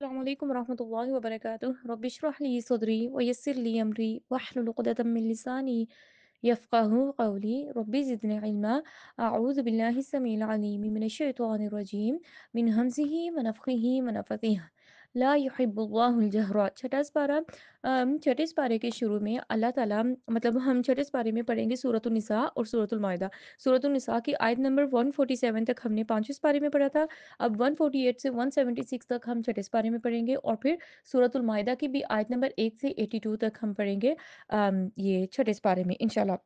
अस्सलाम वालेकुम रहमतुल्लाहि व बरकातुहू रब्बि इश्रह ली सदरी व यस्सिर ली अमरी वहलुल उक़दतम मिन लिसानी यफ़क़हू क़ौली रब्बि ज़िदनी इल्मा अऊज़ु बिल्लाहि अस्समीइल अलीम मिनश शैतानिर रजीम मिन हमज़िही व नफ़ख़िही व नफ़्ख़िही ला युहिब्बुल्लाहुल जहरा। छठा पारा। छठे पारे के शुरू में अल्लाह ताला मतलब हम छठे पारे में पढ़ेंगे सूरतुन निसा और सूरतुल माइदा। सूरतुन निसा की आयत नंबर 147 तक हमने पांचवें पारे में पढ़ा था। अब 148 से 176 तक हम छठे पारे में पढ़ेंगे और फिर सूरतुल माइदा की भी आयत नंबर 1 से 82 तक हम पढ़ेंगे ये छठे पारे में इंशाल्लाह।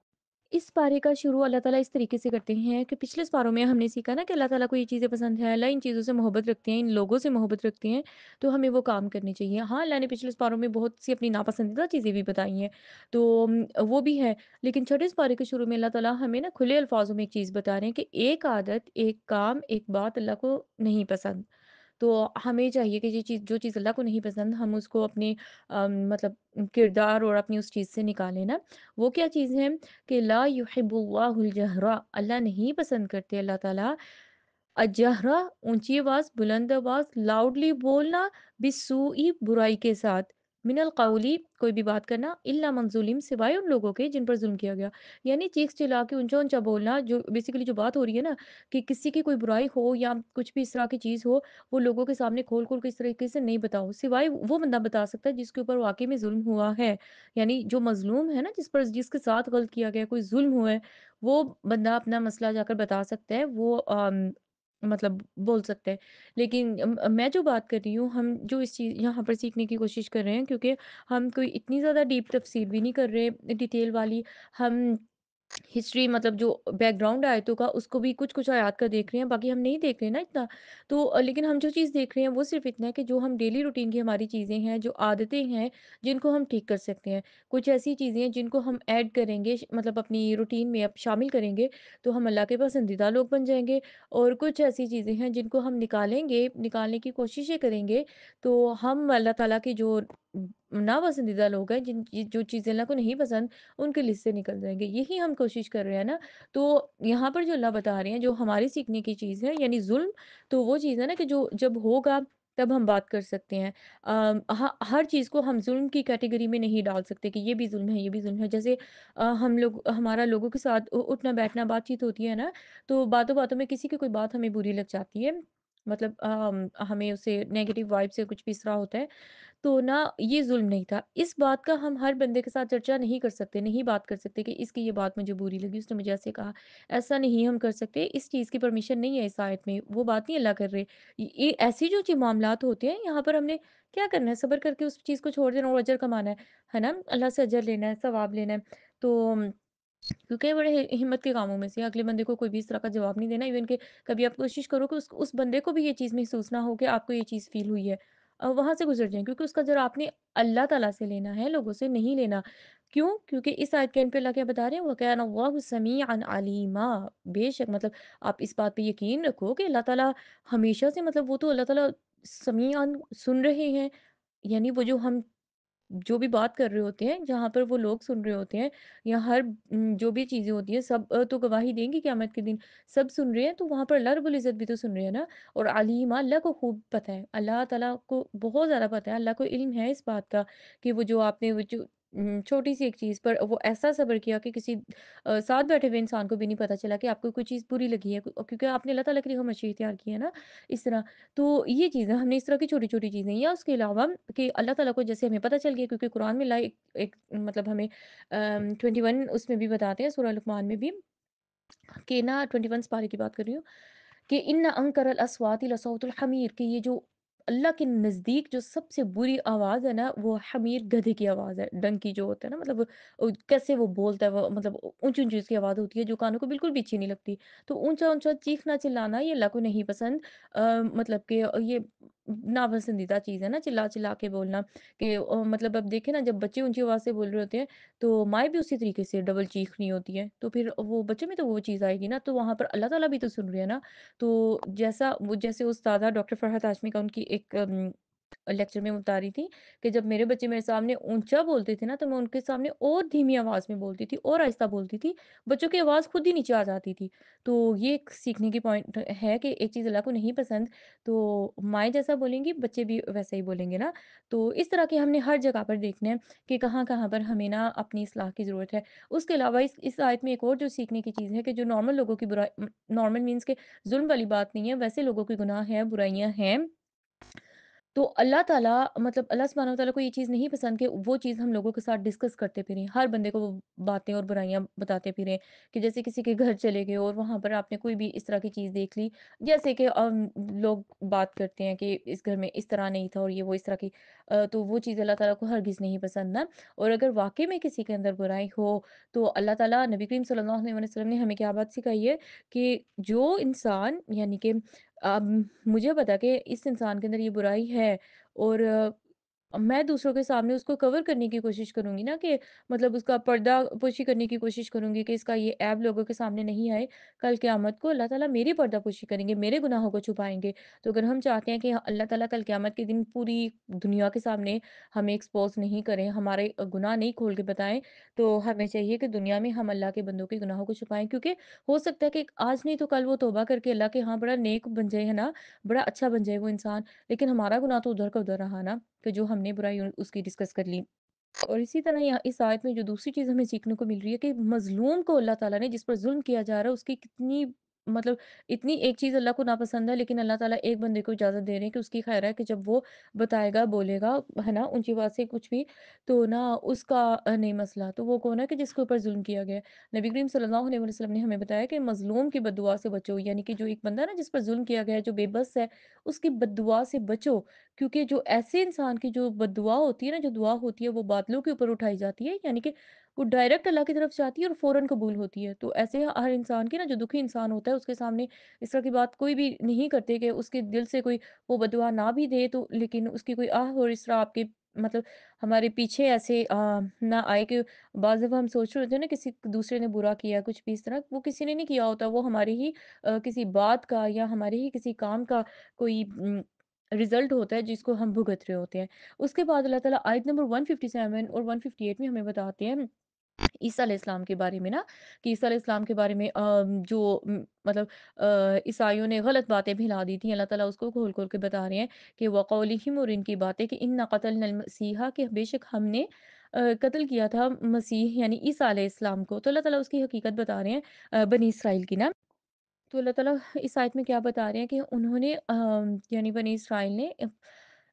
इस पारे का शुरू अल्लाह ताला इस तरीके से करते हैं कि पिछले पारों में हमने सीखा ना कि अल्लाह ताला को ये चीज़ें पसंद है, अल्लाह इन चीज़ों से मोहब्बत रखते हैं, इन लोगों से मोहब्बत रखते हैं, तो हमें वो काम करने चाहिए। हाँ, अल्लाह ने पिछले पारों में बहुत सी अपनी नापसंदीदा चीज़ें भी बताई हैं, तो वो भी है। लेकिन छठे पारे के शुरू में अल्लाह ताला हमें ना खुले अल्फाजों में एक चीज़ बता रहे हैं कि एक आदत, एक काम, एक बात अल्लाह को नहीं पसंद। तो हमें चाहिए कि ये चीज़ जो चीज़ अल्लाह को नहीं पसंद हम उसको अपने मतलब किरदार और अपनी उस चीज़ से निकालें ना। वो क्या चीज़ है कि ला युहिब्बुल्लाहुल जहरा, अल्लाह नहीं पसंद करते अल्लाह ताला अजहरा, ऊंची आवाज, बुलंद आवाज, लाउडली बोलना, बिस्सुई, बुराई के साथ, मिनल कौली, कोई भी बात करना, इल्ला मन जुलिम, सिवाय उन लोगों के जिन पर जुल्म किया गया। यानी चीख चिल्ला के ऊंचा ऊंचा बोलना, जो बेसिकली जो बात हो रही है ना कि किसी की कोई बुराई हो या कुछ भी इस तरह की चीज हो, वो लोगों के सामने खोल खोल के इस तरीके से नहीं बताओ, सिवाय वो बंदा बता सकता है जिसके ऊपर वाकई में जुल्म हुआ है। यानी जो मजलूम है ना, जिस पर जिसके साथ गलत किया गया, कोई जुल्म हुआ है, वो बंदा अपना मसला जाकर बता सकता है। वो मतलब बोल सकते हैं। लेकिन मैं जो बात कर रही हूँ, हम जो इस चीज़ यहाँ पर सीखने की कोशिश कर रहे हैं, क्योंकि हम कोई इतनी ज़्यादा डीप तफ़सीर भी नहीं कर रहे डिटेल वाली। हम हिस्ट्री मतलब जो बैकग्राउंड है आयतों का, उसको भी कुछ-कुछ आयात का देख रहे हैं, बाकी हम नहीं देख रहे हैं ना इतना। तो लेकिन हम जो चीज़ देख रहे हैं वो सिर्फ़ इतना है कि जो हम डेली रूटीन की हमारी चीज़ें हैं, जो आदतें हैं, जिनको हम ठीक कर सकते हैं। कुछ ऐसी चीज़ें हैं जिनको हम ऐड करेंगे मतलब अपनी रूटीन में अब शामिल करेंगे, तो हम अल्लाह के पसंदीदा लोग बन जाएँगे। और कुछ ऐसी चीज़ें हैं जिनको हम निकालेंगे, निकालने की कोशिशें करेंगे, तो हम अल्लाह ताला के जो नापसंदीदा लोग हैं, जो चीज़ें अल्लाह को नहीं पसंद, उनकी लिस्ट से निकल जाएँगे। यही हम कोशिश कर रहे हैं ना। तो यहाँ पर जो अल्लाह बता रहे हैं, जो हमारी सीखने की चीज़ है यानी ज़ुल्म, तो वो चीज़ है ना कि जो जब होगा तब हम बात कर सकते हैं। हर चीज़ को हम ज़ुल्म की कैटेगरी में नहीं डाल सकते कि ये भी ज़ुल्म है, ये भी ज़ुल्म है। जैसे हम लोग हमारा लोगों के साथ उठना-बैठना बातचीत होती है ना, तो बातों-बातों में किसी की कोई बात हमें बुरी लग जाती है। मतलब हमें उससे नेगेटिव वाइब से कुछ भी इस तरह होता है, तो ना ये ज़ुल्म नहीं था। इस बात का हम हर बंदे के साथ चर्चा नहीं कर सकते, नहीं बात कर सकते कि इसकी ये बात मुझे बुरी लगी, उसने मुझे ऐसे कहा। ऐसा नहीं हम कर सकते, इस चीज़ की परमिशन नहीं है इस आयत में, वो बात नहीं अल्लाह कर रहे। ये ऐसी जो मामलात होते हैं, यहाँ पर हमने क्या करना है, सब्र करके उस चीज़ को छोड़ देना और अजर कमाना है ना? अल्लाह से अजर लेना है, सवाब लेना है। तो क्योंकि बड़े हिम्मत के कामों में से अगले बंदे को कोई भी इस तरह का जवाब नहीं देना। इवन कि कभी आप कोशिश करो कि उस बंदे को भी ये चीज़ महसूस ना हो कि आपको ये चीज़ फ़ील हुई है। वहाँ से गुज़र जाएँ, क्योंकि उसका अजर आपने अल्लाह ताला से लेना है, लोगों से नहीं लेना। क्यों? क्योंकि इस आयत के एंड पे अल्लाह क्या बता रहे हैं, "व काना अल्लाहु समीअन अलीमा।" बेशक मतलब आप इस बात पे यकीन रखो कि अल्लाह ताला हमेशा से मतलब वो तो अल्लाह ताला समीअन सुन रहे हैं। यानी वो जो भी बात कर रहे होते हैं, जहाँ पर वो लोग सुन रहे होते हैं, या हर जो भी चीज़ें होती हैं, सब तो गवाही देंगी क़यामत के दिन। सब सुन रहे हैं, तो वहाँ पर अल्लाह रब्बुल इज़्ज़त भी तो सुन रहे हैं ना। और अलीमा, अल्लाह को खूब पता है, अल्लाह ताला को बहुत ज़्यादा पता है, अल्लाह को इल्म है इस बात का कि वो जो आपने वो जो छोटी-सी एक चीज़ पर वो ऐसा सब्र किया कि किसी साथ बैठे हुए इंसान को भी नहीं पता चला कि आपको कोई चीज़ बुरी लगी है, क्योंकि आपने अल्लाह ताला के लिए खामोशी इख्तियार की है ना, इस तरह। तो ये चीज़ है, हमने इस तरह की छोटी-छोटी चीज़ें, या उसके अलावा कि अल्लाह ताला को जैसे हमें पता चल गया, क्योंकि कुरान में अल्लाह एक एक मतलब हमें 21 उसमें भी बताते हैं, सूरह लुक़मान में भी, कि ना 21 पारे की बात कर रही हूँ कि इन्ना अंकरल अस्वाति लसौतुल हमीर, कि ये जो अल्लाह के नज़दीक जो सबसे बुरी आवाज़ है ना, वो हमीर, गधे की आवाज़ है। डंकी जो होता है ना, मतलब कैसे वो बोलता है, वो मतलब ऊँची-ऊँची उसकी आवाज़ होती है, जो कानों को बिल्कुल भी अच्छी नहीं लगती। तो ऊँचा-ऊँचा चीखना चिल्लाना ये अल्लाह को नहीं पसंद। मतलब कि ये नापसंदीदा चीज़ है ना, चिल्ला-चिल्ला के बोलना कि मतलब अब देखें ना, जब बच्चे ऊँची आवाज़ से बोल रहे होते हैं, तो माएँ भी उसी तरीके से डबल चीख रही होती हैं, तो फिर वो बच्चे में तो वो चीज़ आएगी ना, तो वहाँ पर अल्लाह ताला भी तो सुन रहे हैं ना। तो जैसा वो जैसे उस्तादा डॉक्टर फरहत हाशमी का उनकी एक लेक्चर में बता रही थी कि जब मेरे बच्चे मेरे सामने ऊँचा बोलते थे ना, तो मैं उनके सामने और धीमी आवाज़ में बोलती थी और आहिस्ता बोलती थी। बच्चों की आवाज़ खुद ही नीचे आ जाती थी। तो ये एक सीखने की पॉइंट है कि एक चीज़ अल्लाह को नहीं पसंद, तो माएँ जैसा बोलेंगी, बच्चे भी वैसा ही बोलेंगे ना। तो इस तरह के हमने हर जगह पर देखना है कि कहाँ-कहाँ पर हमें ना अपनी इस्लाह की ज़रूरत है। उसके अलावा इस आयत में एक और जो सीखने की चीज़ है कि जो नॉर्मल लोगों की नॉर्मल मीन्स के ज़ुल्म वाली बात नहीं है, वैसे लोगों के गुनाह हैं, बुराइयाँ हैं, तो अल्लाह ताला मतलब अल्लाह सुब्हानहू व तआला को ये चीज़ नहीं पसंद कि वो चीज़ हम लोगों के साथ डिस्कस करते फिरें। हर बंदे को वो बातें और बुराइयाँ बताते फिरें कि जैसे किसी के घर चले गए और वहाँ पर आपने कोई भी इस तरह की चीज़ देख ली। जैसे कि लोग बात करते हैं कि इस घर में इस तरह नहीं था और ये वो इस तरह की तो वो चीज़ अल्लाह ताला को हरगिज़ नहीं पसंद ना। और अगर वाक़ई में किसी के अंदर बुराई हो, तो अल्लाह ताला नबी करीम सल्लल्लाहु अलैहि वसल्लम ने हमें क्या बात सिखाई है कि जो इंसान यानी कि मुझे पता कि इस इंसान के अंदर ये बुराई है और मैं दूसरों के सामने उसको कवर करने की कोशिश करूँगी ना कि मतलब उसका पर्दापोशी करने की कोशिश करूँगी कि इसका ये ऐब लोगों के सामने नहीं आए। कल क़यामत को अल्लाह ताला मेरी पर्दापोशी करेंगे, मेरे गुनाहों को छुपाएँगे। तो अगर हम चाहते हैं कि अल्लाह ताला कल क़यामत के दिन पूरी दुनिया के सामने हमें एक्सपोज़ नहीं करें, हमारे गुनाह नहीं खोल के बताएँ, तो हमें चाहिए कि दुनिया में हम अल्लाह के बंदों के गुनाहों को छुपाएँ। क्योंकि हो सकता है कि आज नहीं तो कल वो तौबा करके अल्लाह के यहाँ बड़ा नेक बन जाए, है ना? बड़ा अच्छा बन जाए वो इंसान। लेकिन हमारा गुनाह तो उधर का उधर रहा ना, कि जो हमने बुराई उसकी डिस्कस कर ली। और इसी तरह यहाँ इस आयत में जो दूसरी चीज़ हमें सीखने को मिल रही है कि मज़लूम को अल्लाह ताला ने जिस पर ज़ुल्म किया जा रहा है उसकी कितनी मतलब इतनी एक चीज़ अल्लाह को नापसंद है, लेकिन अल्लाह ताला एक बंदे को इजाज़त दे रहे हैं कि उसकी खैर है कि जब वो बताएगा, बोलेगा, है ना? ऊँची आवाज़ से कुछ भी, तो ना उसका नहीं मसला। तो वो कौन है कि जिसके ऊपर ज़ुल्म किया गया है। नबी करीम सल्लल्लाहु अलैहि वसल्लम ने हमें बताया कि मज़लूम की बददुआ से बचो, यानी कि जो एक बंदा ना जिस पर ज़ुल्म किया गया है, जो बेबस है, उसकी बददुआ से बचो। क्योंकि जो ऐसे इंसान की जो बददुआ होती है ना, जो दुआ होती है वो बादलों के ऊपर उठाई जाती है, यानी कि वो डायरेक्ट अल्लाह की तरफ से आती है और फ़ौरन कबूल होती है। तो ऐसे हर इंसान की ना जो दुखी इंसान होता है उसके सामने इस तरह की बात कोई भी नहीं करते कि उसके दिल से कोई वो बददुआ ना भी दे तो लेकिन उसकी कोई आह और इस तरह आपके मतलब हमारे पीछे ऐसे ना आए कि बाज़ दफ़ा हम सोच रहे होते हैं ना किसी दूसरे ने बुरा किया कुछ भी इस तरह, वो किसी ने नहीं किया होता, वो हमारी ही किसी बात का या हमारे ही किसी काम का कोई रिज़ल्ट होता है जिसको हम भुगत रहे होते हैं। उसके बाद अल्लाह ताला आयत नंबर 157 और 158 में हमें बताते हैं ईसा अलैहिस्सलाम के बारे में ना कि ईसा अलैहिस्सलाम के बारे में जो मतलब ईसाइयों ने गलत बातें फैला दी थी, अल्लाह ताला उसको खोल-खोल के बता रहे हैं कि वक़ौलिहिम और इनकी बातें कि इन्ना क़तलनल मसीहा कि बेशक हमने कत्ल किया था मसीह यानी ईसा अलैहिस्सलाम को। तो अल्लाह ताला उसकी हकीकत बता रहे हैं बनी इसराइल की ना। तो अल्लाह ताला इस आयत में क्या बता रहे हैं कि उन्होंने यानी बनी इसराइल ने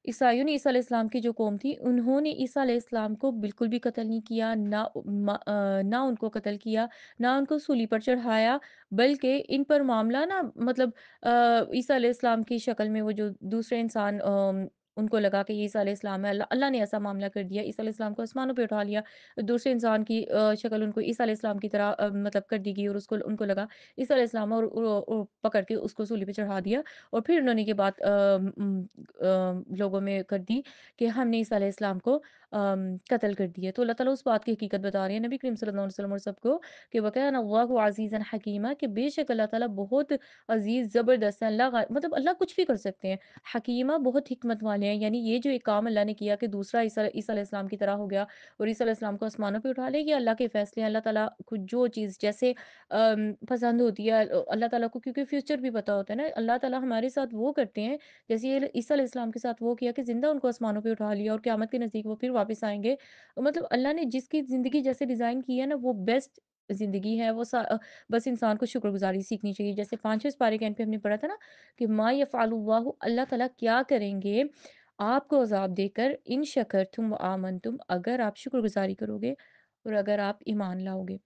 ईसाइयों ने ईसा अलैहिस्सलाम की जो कौम थी, उन्होंने ईसा अलैहिस्सलाम को बिल्कुल भी कत्ल नहीं किया, ना उनको कत्ल किया, ना उनको सूली पर चढ़ाया, बल्कि इन पर मामला ना मतलब ईसा अलैहिस्सलाम की शक्ल में वो जो दूसरे इंसान उनको लगा कि ये ईसा अलैहिस्सलाम है, अल्लाह अल्लाह ने ऐसा मामला कर दिया, ईसा अलैहिस्सलाम को आसमानों पे उठा लिया, दूसरे इंसान की शक्ल उनको ईसा अलैहिस्सलाम की तरह मतलब कर दी गई और उसको उनको लगा ईसा अलैहिस्सलाम और पकड़ के उसको सूली पे चढ़ा दिया और फिर उन्होंने ये बात लोगों में कर दी कि हमने ईसा अलैहिस्सलाम को कत्ल कर दिया। तो अल्लाह ताला उस बात की हकीकत बता रहे हैं नबी करीम सल्लल्लाहु अलैहि वसल्लम और सबको कि वकाना अल्लाहु अज़ीज़न हकीमा कि बेशक अल्लाह ताला बहुत अज़ीज़ ज़बरदस्त है। मतलब अल्लाह कुछ भी कर सकते हैं। हकीमा बहुत हिकमत वाले हैं। यानी ये जो एक काम अल्लाह ने किया कि दूसरा ईसा ईसा अलैहिस्सलाम की तरह हो गया और ईसा अलैहिस्सलाम को आसमानों पे उठा ले, ये अल्लाह के फ़ैसले हैं। अल्लाह ताला को जो चीज़ जैसे पसंद होती है अल्लाह ताला को क्योंकि फ्यूचर भी पता होता है ना, अल्लाह ताला हमारे साथ वो करते हैं जैसे ये ईसा अलैहिस्सलाम के साथ वो किया कि ज़िंदा उनको आसमानों पे उठा लिया और क़यामत के नज़दीक वो फिर वापस आएँगे। मतलब अल्लाह ने जिसकी ज़िंदगी जैसे डिज़ाइन की है ना, वो बेस्ट ज़िंदगी है, बस इंसान को शुक्रगुज़ारी सीखनी चाहिए। जैसे 5वें पारे के एंड पे हमने पढ़ा था ना कि मा यफ़अलुल्लाहु अल्लाह ताला क्या करेंगे आपको अज़ाब देकर इन शकरतुम व आमनतुम अगर आप शुक्रगुज़ारी करोगे और अगर आप ईमान लाओगे।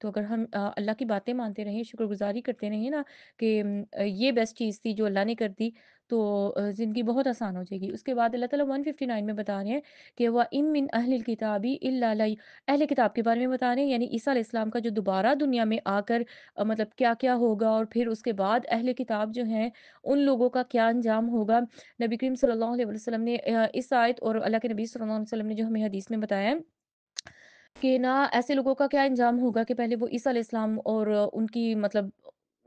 तो अगर हम अल्लाह की बातें मानते रहें, शुक्रगुज़ारी करते रहें ना कि ये बेस्ट चीज़ थी जो अल्लाह ने कर दी, तो ज़िंदगी बहुत आसान हो जाएगी। उसके बाद अल्लाह ताला 159 में बता रहे हैं कि व इम मिन अहलिल किताबी इल्ला लई अहले किताब के बारे में बता रहे हैं, यानी ईसा अलैहिस्सलाम का जो दोबारा दुनिया में आकर मतलब क्या-क्या होगा और फिर उसके बाद अहले किताब जो हैं, उन लोगों का क्या अंजाम होगा। नबी करीम सल्लल्लाहु अलैहि वसल्लम ने इस आयत और अल्लाह के नबी सल्लल्लाहु अलैहि वसल्लम ने जो हमें हदीस में बताया है कि ना ऐसे लोगों का क्या अंजाम होगा कि पहले वो ईसा अलैहिस्सलाम और उनकी मतलब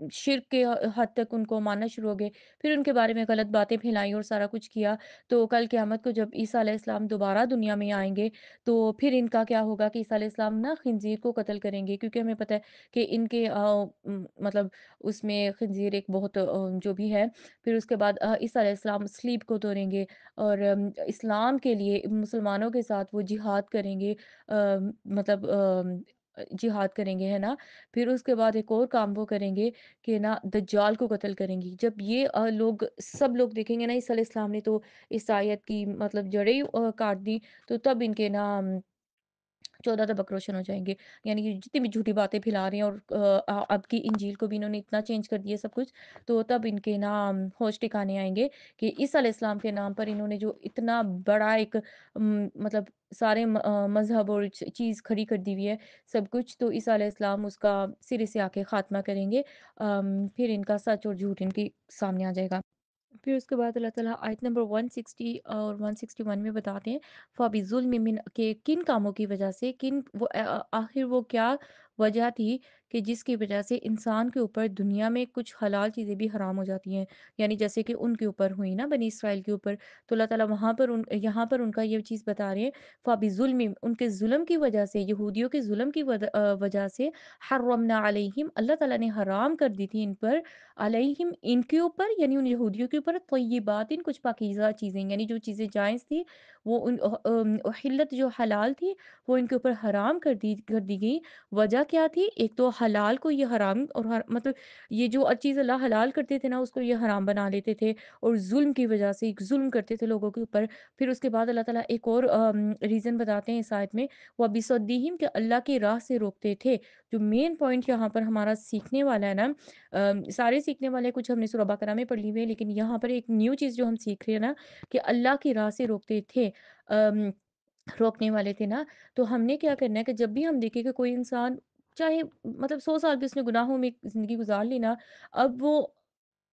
शिर्क के हद तक उनको मानना शुरू हो गए। फिर उनके बारे में गलत बातें फैलाई और सारा कुछ किया। तो कल क़यामत को जब ईसा अलैहिस्सलाम दोबारा दुनिया में आएँगे, तो फिर इनका क्या होगा कि ईसा अलैहिस्सलाम ना ख़िंज़ीर को कत्ल करेंगे, क्योंकि हमें पता है कि इनके मतलब उसमें ख़िंज़ीर एक बहुत जो भी है। फिर उसके बाद ईसा अलैहिस्सलाम सलीब को तोड़ेंगे और इस्लाम के लिए मुसलमानों के साथ वो जिहाद करेंगे, मतलब जिहाद करेंगे, है ना? फिर उसके बाद एक और काम वो करेंगे कि ना दज्जाल को कत्ल करेंगी। जब ये लोग सब लोग देखेंगे ना ईसा अलैहिस्सलाम ने तो इस आयत की मतलब जड़ें ही काट दी, तो तब इनके ना 14 तबक रोशन हो जाएँगे। यानी कि जितनी भी झूठी बातें फैला रहे हैं और अब की इंजील को भी इन्होंने इतना चेंज कर दिया सब कुछ, तो तब इनके ना होश ठिकाने आएँगे कि ईसा अलैहिस्सलाम के नाम पर इन्होंने जो इतना बड़ा एक मतलब सारे मज़हब और चीज़ खड़ी कर दी हुई है, सब कुछ, तो ईसा अलैहिस्सलाम उसका सिरे से आके ख़ात्मा करेंगे। फिर इनका सच और झूठ इनके सामने आ जाएगा। फिर उसके बाद अल्लाह ताला आयत नंबर 160 और 161 में बताते हैं, फ़बिज़ुल्म मिन के किन कामों की वजह से आखिर वो क्या वजह थी कि जिसकी वजह से इंसान के ऊपर दुनिया में कुछ हलाल चीज़ें भी हराम हो जाती हैं। यानी जैसे कि उनके ऊपर हुई ना बनी इसराइल के ऊपर, तो अल्लाह ताला वहाँ पर यहाँ पर उनका ये चीज़ बता रहे हैं, फ़बिज़ुल्म उनके ज़ुल्म की वजह से, यहूदियों के ज़ुल्म की वजह से हर्रमना अलैहिम अल्लाह ताला ने हराम कर दी थी इन पर, अलैहिम इनके ऊपर यानी उन यहूदियों के ऊपर तय्यबातिन कुछ पाकीज़ा चीज़ें, यानी जो चीज़ें जायज़ थी वो उहिल्लत जो हलाल थी वो इनके ऊपर हराम कर दी गई। वजह क्या थी? एक तो हलाल को ये हराम और मतलब ये जो चीज़ अल्लाह हलाल करते थे ना उसको ये हराम बना लेते थे और ज़ुल्म की वजह से एक ज़ुल्म करते थे लोगों के ऊपर। फिर उसके बाद अल्लाह ताला एक और रीज़न बताते हैं इस आयत में, वबिसद्दिहिम कि अल्लाह की राह से रोकते थे। जो मेन पॉइंट यहाँ पर हमारा सीखने वाला है ना, सारे सीखने वाले कुछ हमने सूरह बकरा में पढ़ ली हुई है, लेकिन यहाँ पर एक न्यू चीज़ जो हम सीख रहे हैं ना कि अल्लाह की राह से रोकते थे। अम रोकने वाले थे ना, तो हमने क्या करना है कि जब भी हम देखें कि कोई इंसान चाहे मतलब 100 साल भी उसने गुनाहों में ज़िंदगी गुज़ार ली ना, अब वो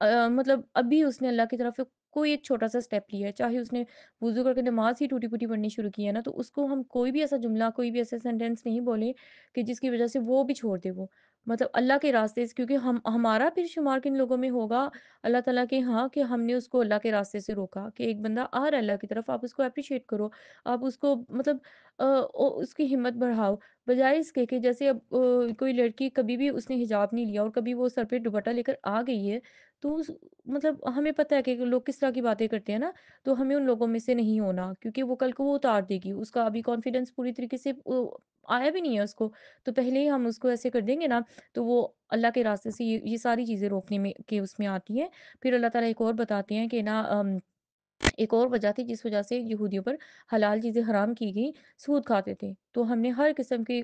मतलब अभी उसने अल्लाह की तरफ से कोई एक छोटा-सा स्टेप लिया है, चाहे उसने वुज़ू करके नमाज़ ही टूटी-फूटी पढ़नी शुरू की है ना, तो उसको हम कोई भी ऐसा जुमला, कोई भी ऐसा सेंटेंस नहीं बोले कि जिसकी वज़ह से वो भी छोड़ दे वो। मतलब अल्लाह के रास्ते से, क्योंकि हम हमारा फिर शुमार किन लोगों में होगा अल्लाह ताला के यहाँ कि हमने उसको अल्लाह के रास्ते से रोका कि एक बंदा आ रहा है अल्लाह की तरफ, आप उसको एप्रिशिएट करो। आप उसको मतलब उसकी हिम्मत बढ़ाओ। बजाए इसके कि जैसे अब कोई लड़की कभी भी उसने हिजाब नहीं लिया और कभी वो सर पे दुपट्टा लेकर आ गई है, तो मतलब हमें पता है कि लोग किस तरह की बातें करते हैं ना, तो हमें उन लोगों में से नहीं होना, क्योंकि वो कल को वो उतार देगी। उसका अभी कॉन्फिडेंस पूरी तरीके से आया भी नहीं है उसको, तो पहले ही हम उसको ऐसे कर देंगे ना, तो वो अल्लाह के रास्ते से ये सारी चीज़ें रोकने में के उसमें आती हैं। फिर अल्लाह ताला एक और बताते हैं कि ना एक और वजह थी जिस वजह से यहूदियों पर हलाल चीज़ें हराम की गई, सूद खाते थे। तो हमने हर किस्म के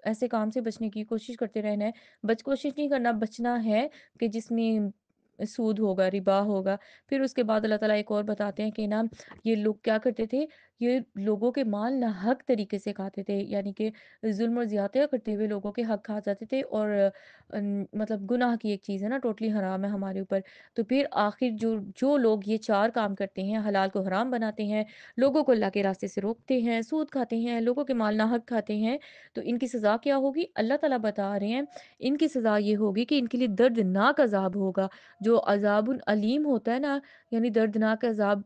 ऐसे काम से बचने की कोशिश करते रहना है। कोशिश नहीं करना, बचना है कि जिसमें सूद होगा, रिबा होगा। फिर उसके बाद अल्लाह ताला एक और बताते हैं कि ना ये लोग क्या करते थे, ये लोगों के माल नाहक तरीके से खाते थे। यानी कि ज़ुल्म और ज़्यादतियाँ करते हुए लोगों के हक खा जाते थे और मतलब गुनाह की एक चीज़ है ना, टोटली हराम है हमारे ऊपर। तो फिर आखिर जो जो लोग ये 4 काम करते हैं, हलाल को हराम बनाते हैं, लोगों को अल्लाह के रास्ते से रोकते हैं, सूद खाते हैं, लोगों के माल नाहक खाते हैं, तो इनकी सज़ा क्या होगी? अल्लाह ताला बता रहे हैं, इनकी सज़ा ये होगी कि इनके लिए दर्दनाक अज़ाब होगा। जो अज़ाबुल अलीम होता है ना, यानी दर्दनाक अज़ाब,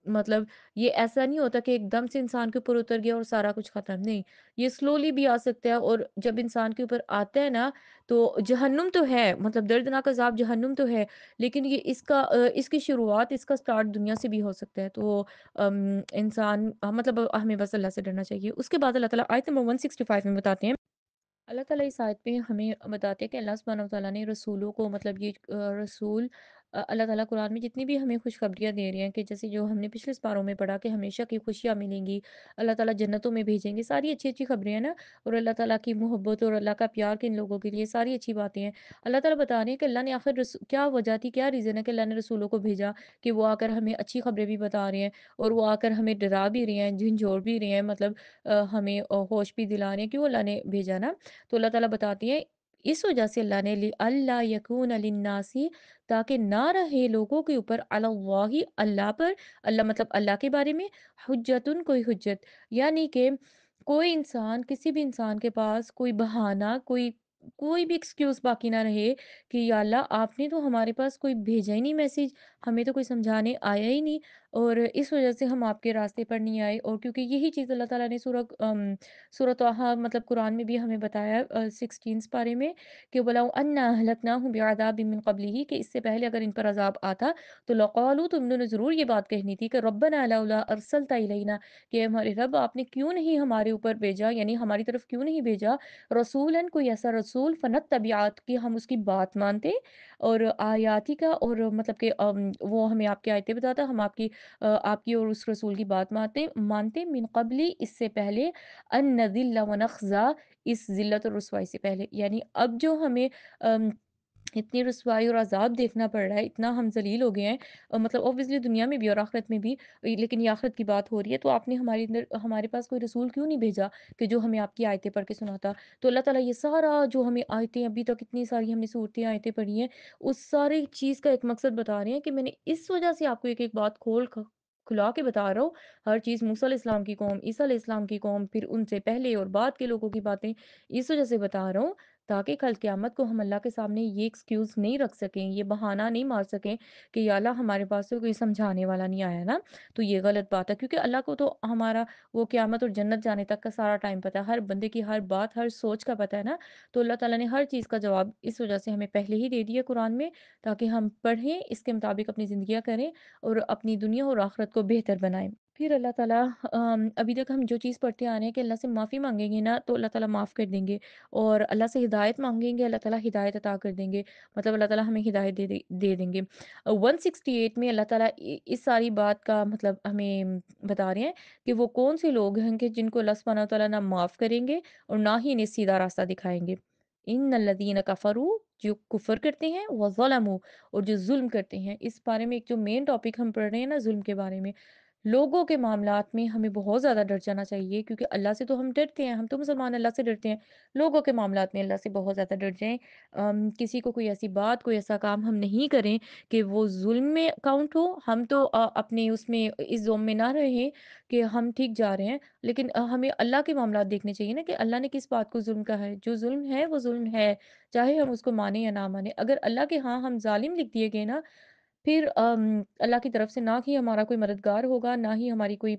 मतलब ये ऐसा नहीं होता कि एकदम से इंसान के ऊपर उतर गया और सारा कुछ खत्म, नहीं। ये स्लोली भी आ सकता है और जब इंसान के ऊपर आता है ना, तो जहन्नुम तो है, मतलब दर्दनाक अज़ाब जहन्नुम तो है, लेकिन इसकी शुरुआत, इसका स्टार्ट दुनिया से भी हो सकता है। तो इंसान मतलब हमें बस अल्लाह से डरना चाहिए। उसके बाद अल्लाह ताला आयत नंबर 165 में बताते हैं, अल्लाह ताला इस आयत में हमें बताते हैं कि अल्लाह सुब्हानहू व तआला ने रसूलों को मतलब ये रसूल अल्लाह ताला कुरान में जितनी भी हमें खुशखबरियाँ दे रहे हैं कि जैसे जो हमने पिछले पारों में पढ़ा कि हमेशा की खुशियाँ मिलेंगी, अल्लाह ताला जन्नतों में भेजेंगे, सारी अच्छी-अच्छी खबरें हैं ना, और अल्लाह ताला की मोहब्बत और अल्लाह का प्यार किन लोगों के लिए, सारी अच्छी बातें हैं। अल्लाह ताला बता रहे हैं कि अल्लाह ने आखिर क्या वजह थी, क्या रीज़न है कि अल्लाह ने रसूलों को भेजा, कि वो आकर हमें अच्छी खबरें भी बता रहे हैं और वो आकर हमें डरा भी रहे हैं, झिंझोड़ भी रहे हैं, मतलब हमें होश भी दिला रहे हैं, क्यों अल्लाह ने भेजा ना। तो अल्लाह ताला बताती है, इस वजह से अल्लाह ने अल्लाह यकून लिन्नासी, ताकि ना रहे लोगों के ऊपर अल्लाह अल्लाह पर, अल्लाह मतलब अल्लाह के बारे में, हुज्जतुन कोई हुज्जत, यानी कि कोई इंसान, किसी भी इंसान के पास कोई बहाना, कोई कोई भी एक्सक्यूज़ बाकी ना रहे कि या अल्लाह आपने तो हमारे पास कोई भेजा ही नहीं मैसेज, हमें तो कोई समझाने आया ही नहीं और इस वज़ह से हम आपके रास्ते पर नहीं आए। और क्योंकि यही चीज़ अल्लाह ताला ने सूरह तहा मतलब कुरान में भी हमें बताया 16 पारे में कि वलौ अन्ना अहलकनाहुम बिअज़ाबिम मिन क़ब्लिही, कि इससे पहले अगर इन पर अज़ाब आता तो लक़ालू, तो इन्होंने ज़रूर ये बात कहनी थी कि रब्बना लौला अरसलता इलैना, कि हमारे रब आपने क्यों नहीं हमारे ऊपर भेजा, यानी हमारी तरफ क्यों नहीं भेजा रसूलन, कोई ऐसा रसूल फनत्तबिआत, कि हम उसकी बात मानते और आयाती का, और मतलब कि वो हमें आपकी आयतें बताता, हम आपकी और उस रसूल की बात मानते मानते मिन क़ब्ली, इससे पहले अन नज़िल्ला व नख़ज़ा, इस ज़िल्लत और रुसवाई से पहले। यानी अब जो हमें अम इतनी रुसवाई और अज़ाब देखना पड़ रहा है, इतना हम ज़लील हो गए हैं, मतलब ऑब्वियसली दुनिया में भी और आखिरत में भी, लेकिन ये आखिरत की बात हो रही है, तो आपने हमारे पास कोई रसूल क्यों नहीं भेजा कि जो हमें आपकी आयतें पढ़ के सुनाता। तो अल्लाह ताला ये सारा जो हमें आयतें अभी तक इतनी सारी हमने सूरतें आयतें पढ़ी हैं, उस सारी चीज़ का एक मकसद बता रहे हैं कि मैंने इस वज़ह से आपको एक-एक बात खुला के बता रहा हूँ। हर चीज़ मूसा अलैहिस्सलाम की कौम, ईसा अलैहिस्सलाम की कौम, फिर उनसे पहले और बाद के लोगों की बातें इस वज़ह से बता रहा हूँ, ताकि कल क़यामत को हम अल्लाह के सामने ये एक्सक्यूज़ नहीं रख सकें, ये बहाना नहीं मार सकें कि या अल्लाह हमारे पास तो कोई समझाने वाला नहीं आया ना, तो ये गलत बात है। क्योंकि अल्लाह को तो हमारा वो क़यामत और जन्नत जाने तक का सारा टाइम पता है, हर बंदे की हर बात, हर सोच का पता है ना, तो अल्लाह ताला ने हर चीज़ का जवाब इस वजह से हमें पहले ही दे दिया कुरान में, ताकि हम पढ़ें, इसके मुताबिक अपनी ज़िंदगियाँ करें और अपनी दुनिया और आखिरत को बेहतर बनाएँ। फिर अल्लाह ताला अभी तक हम जो चीज़ पढ़ते आ रहे हैं कि अल्लाह से माफ़ी माँगेंगे ना, तो अल्लाह ताला माफ़ कर देंगे। और अल्लाह से हिदायत माँगेंगे, अल्लाह ताला हिदायत अता कर देंगे। मतलब अल्लाह ताला हमें हिदायत दे देंगे। 168 में अल्लाह ताला इस सारी बात का मतलब हमें बता रहे हैं कि वो कौन से लोग हैं कि जिनको अल्लाह सुब्हानहू व तआला ना माफ़ करेंगे और ना ही इन्हें सीधा रास्ता दिखाएँगे। इन्नल्लज़ीना कफ़रू, जो कुफ़र करते हैं, व ज़लमू, और जो ज़ुल्म करते हैं। इस बारे में एक जो मेन टॉपिक हम पढ़ रहे हैं ना ज़ुल्म के बारे में, लोगों के मामलात में हमें बहुत ज़्यादा डर जाना चाहिए, क्योंकि अल्लाह से तो हम डरते हैं, हम तो मुसलमान अल्लाह से डरते हैं। लोगों के मामलात में अल्लाह से बहुत ज़्यादा डर जाएँ। किसी को कोई ऐसी बात, कोई ऐसा काम हम नहीं करें कि वो ज़ुल्म में काउंट हो। हम तो अपने उसमें इस ज़ोम में ना रहें कि हम ठीक जा रहे हैं, लेकिन हमें अल्लाह के मामलात देखने चाहिए ना कि अल्लाह ने किस बात को ज़ुल्म कहा है। जो ज़ुल्म है, वो ज़ुल्म है, चाहे हम उसको मानें या ना मानें। अगर अल्लाह के यहाँ हम ज़ालिम लिख दिए गए ना, फिर अल्लाह की तरफ से ना ही हमारा कोई मददगार होगा, ना ही हमारी कोई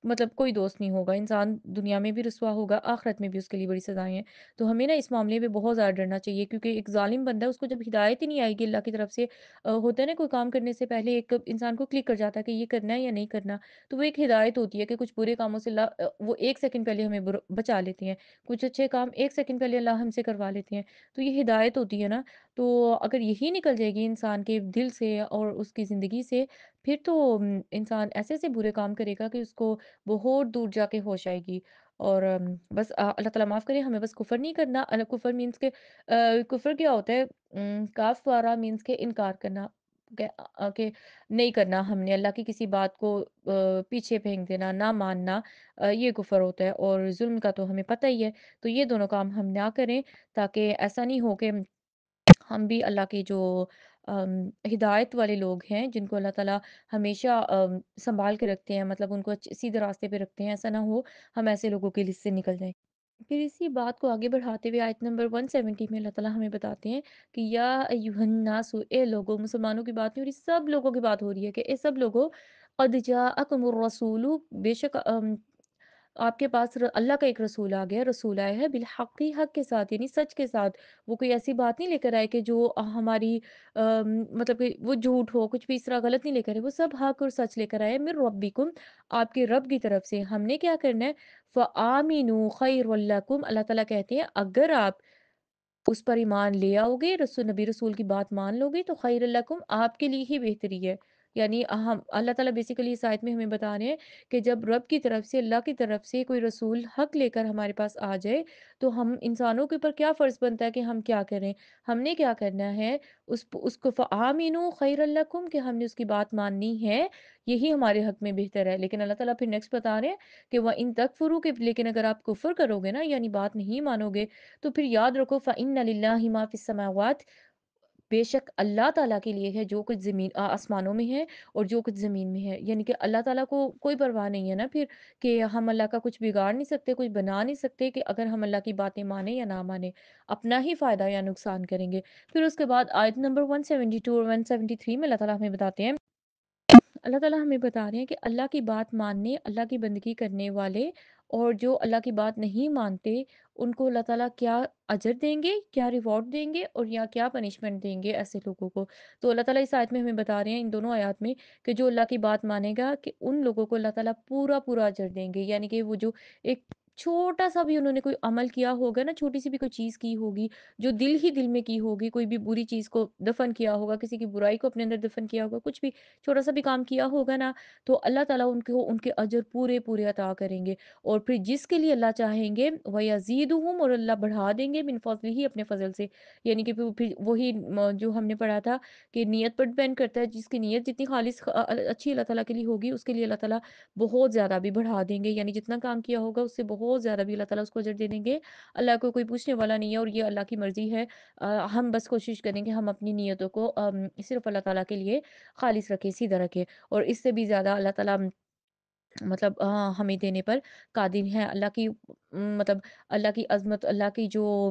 मतलब कोई दोस्त नहीं होगा। इंसान दुनिया में भी रुसवा होगा, आखिरत में भी उसके लिए बड़ी सज़ाएँ हैं। तो हमें ना इस मामले में बहुत ज़्यादा डरना चाहिए, क्योंकि एक ज़ालिम बंदा है, उसको जब हिदायत ही नहीं आएगी अल्लाह की तरफ से, होता है ना कोई काम करने से पहले एक इंसान को क्लिक कर जाता है कि ये करना है या नहीं करना। तो वो एक हिदायत होती है कि कुछ बुरे कामों से वो 1 सेकंड पहले हमें बचा लेते हैं। कुछ अच्छे काम 1 सेकंड पहले अल्लाह हमसे करवा लेते हैं। तो ये हिदायत होती है ना, तो अगर यही निकल जाएगी इंसान के दिल से और उसकी ज़िंदगी से, फिर तो इंसान ऐसे-ऐसे बुरे काम करेगा कि उसको बहुत दूर जाके होश आएगी। और बस अल्लाह ताला माफ़ करे, हमें बस कुफ़र नहीं करना। कुफ़र मीन्स के कुफ़र क्या होता है? काफ़ वारा मीन्स के इनकार करना, कि नहीं करना हमने अल्लाह की किसी बात को पीछे फेंक देना, ना मानना, ये कुफ़र होता है। और ज़ुल्म का तो हमें पता ही है। तो ये दोनों काम हम ना करें, ताकि ऐसा नहीं हो कि हम भी अल्लाह के जो हिदायत वाले लोग हैं, जिनको अल्लाह ताला हमेशा सँभाल के रखते हैं, मतलब उनको सीधे रास्ते पे रखते हैं, ऐसा ना हो हम ऐसे लोगों की लिस्ट से निकल जाएँ। फिर इसी बात को आगे बढ़ाते हुए आयत नंबर 170 में अल्लाह ताला हमें बताते हैं कि या अय्युहन्नासु, ए लोगो, मुसलमानों की बात नहीं हो रही, सब लोगों की बात हो रही है कि ए सब लोगों, क़द जाअकुमुर रसूलु, बेशक आपके पास अल्लाह का एक रसूल आ गया, रसूल आया है बिलहक़्क़ि, हक के साथ, यानी सच के साथ। वो कोई ऐसी बात नहीं लेकर आए कि जो हमारी मतलब कि वो झूठ हो, कुछ भी इस तरह गलत नहीं लेकर आए, वो सब हक और सच लेकर आए मिर रब्बिकुम, आपके रब की तरफ से। हमने क्या करना है, फ़आमिनु खैरुल लकुम, अल्लाह ताला कहते हैं अगर आप उस पर ईमान ले आओगे, नबी रसूल की बात मान लोगे, तो खैरुल लकुम, आपके लिए ही बेहतरी है। यानी हम अल्लाह ताला बेसिकली इस आयत में हमें बता रहे हैं कि जब रब की तरफ से, अल्लाह की तरफ से कोई रसूल हक लेकर हमारे पास आ जाए, तो हम इंसानों के ऊपर क्या फ़र्ज़ बनता है कि हम क्या करें? हमने क्या करना है, उसको फ़आमिनु खैरुल लकुम, कि हमने उसकी बात माननी है, यही हमारे हक में बेहतर है। लेकिन अल्लाह ताला फिर नेक्स्ट बता रहे हैं कि व इन तकफ़ुरू, के लेकिन अगर आप कुफ़्र करोगे ना, यानी बात नहीं मानोगे, तो फिर याद रखो फ़इन्ना लिल्लाहि मा फ़िस समावात, بے شک اللہ تعالیٰ کے لیے ہے جو کچھ آسمانوں میں ہے اور جو کچھ زمین میں ہے۔ یعنی کہ اللہ تعالیٰ کو کوئی پرواہ نہیں ہے نا پھر کہ ہم اللہ کا کچھ بگاڑ نہیں سکتے، کچھ بنا نہیں سکتے کہ اگر ہم اللہ کی باتیں مانیں یا نہ مانیں، اپنا ہی فائدہ یا نقصان کریں گے۔ پھر اس کے بعد آیت نمبر 172 اور 173 میں اللہ تعالیٰ ہمیں بتاتے ہیں، اللہ تعالیٰ ہمیں بتا رہے ہیں کہ اللہ کی بات ماننے، اللہ کی بندگی کرنے والے اور جو اللہ کی بات نہیں مانتے، ان کو اللہ تعالیٰ کیا اجر دیں گے، کیا ریوارڈ دیں گے اور یا کیا پنشمنٹ دیں گے ایسے لوگوں کو۔ تو اللہ تعالیٰ اس آیت میں ہمیں بتا رہے ہیں، ان دونوں آیات میں، کہ جو اللہ کی بات مانے گا کہ ان لوگوں کو اللہ تعالیٰ پورا پورا اجر دیں گے۔ یعنی کہ وہ جو ایک چھوٹا سا بھی انہوں نے کوئی عمل کیا ہوگا نا، چھوٹی سی بھی کوئی چیز کی ہوگی، جو دل ہی دل میں کی ہوگی، کوئی بھی بری چیز کو دفن کیا ہوگا، کسی کی برائی کو اپنے اندر دفن کیا ہوگا، کچھ بھی چھوٹا سا بھی کام کیا ہوگا نا، تو اللہ تعالیٰ ان کے اجر پورے پورے عطا کریں گے۔ اور پھر جس کے لیے اللہ چاہیں گے وَيَزِيدُهُمْ، اور اللہ بڑھا دیں گے من فضلہ، اپنے فضل سے۔ یعنی کہ پھر وہی جو ہم نے پڑھا تھا کہ نیت پر ڈیپینڈ کرتا ہے، جس کی نیت جتنی خالص اچھی اللہ تعالیٰ کے لیے ہوگی، اس کے لیے اللہ تعالیٰ بہت زیادہ بھی بڑھا دیں گے، یعنی جتنا کام کیا ہوگا اس سے بہت زیادہ بھی اللہ تعالیٰ اس کو اجر دے دیں گے۔ اللہ کو کوئی پوچھنے والا نہیں ہے اور یہ اللہ کی مرضی ہے۔ ہم بس کوشش کریں کہ ہم اپنی نیتوں کو صرف اللہ تعالیٰ کے لیے خالص رکھیں، سیدھا رکھیں، اور اس سے بھی زیادہ اللہ تعالیٰ مطلب ہمیں دینے پر قادر ہیں۔ اللہ کی مطلب اللہ کی عظمت، اللہ کی جو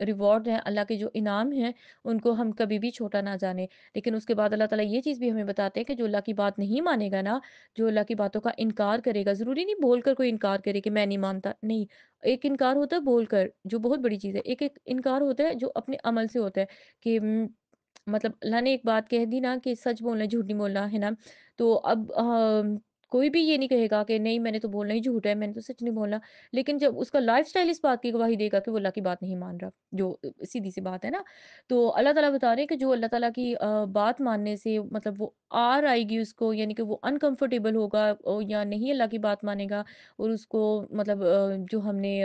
ریوارڈ ہیں، اللہ کے جو انعام ہیں، ان کو ہم کبھی بھی چھوٹا نہ جانیں۔ لیکن اس کے بعد اللہ تعالیٰ یہ چیز بھی ہمیں بتاتے ہیں کہ جو اللہ کی بات نہیں مانے گا نا، جو اللہ کی باتوں کا انکار کرے گا، ضروری نہیں بول کر کوئی انکار کرے کہ میں نہیں مانتا، نہیں۔ ایک انکار ہوتا ہے بول کر، جو بہت بڑی چیز ہے۔ ایک انکار ہوتا ہے جو اپنے عمل سے ہوتا ہے کہ مطلب اللہ نے ایک بات کہہ دی نا کہ سچ بولنا جھوٹ نہیں بولنا ہے نا، تو اب کوئی بھی یہ نہیں کہے گا کہ نہیں میں نے تو بولنا ہی جھوٹ ہے، میں نے تو سچ نہیں بولنا۔ لیکن جب اس کا لائف اسٹائل اس بات کی گواہی دے گا کہ وہ اللہ کی بات نہیں مان رہا، جو سیدھی سی بات ہے نا۔ تو اللہ تعالیٰ بتا رہے ہیں کہ جو اللہ تعالیٰ کی بات ماننے سے مطلب وہ آر آئے گی اس کو، یعنی کہ وہ انکمفرٹیبل ہوگا یا نہیں اللہ کی بات مانے گا، اور اس کو مطلب جو ہم نے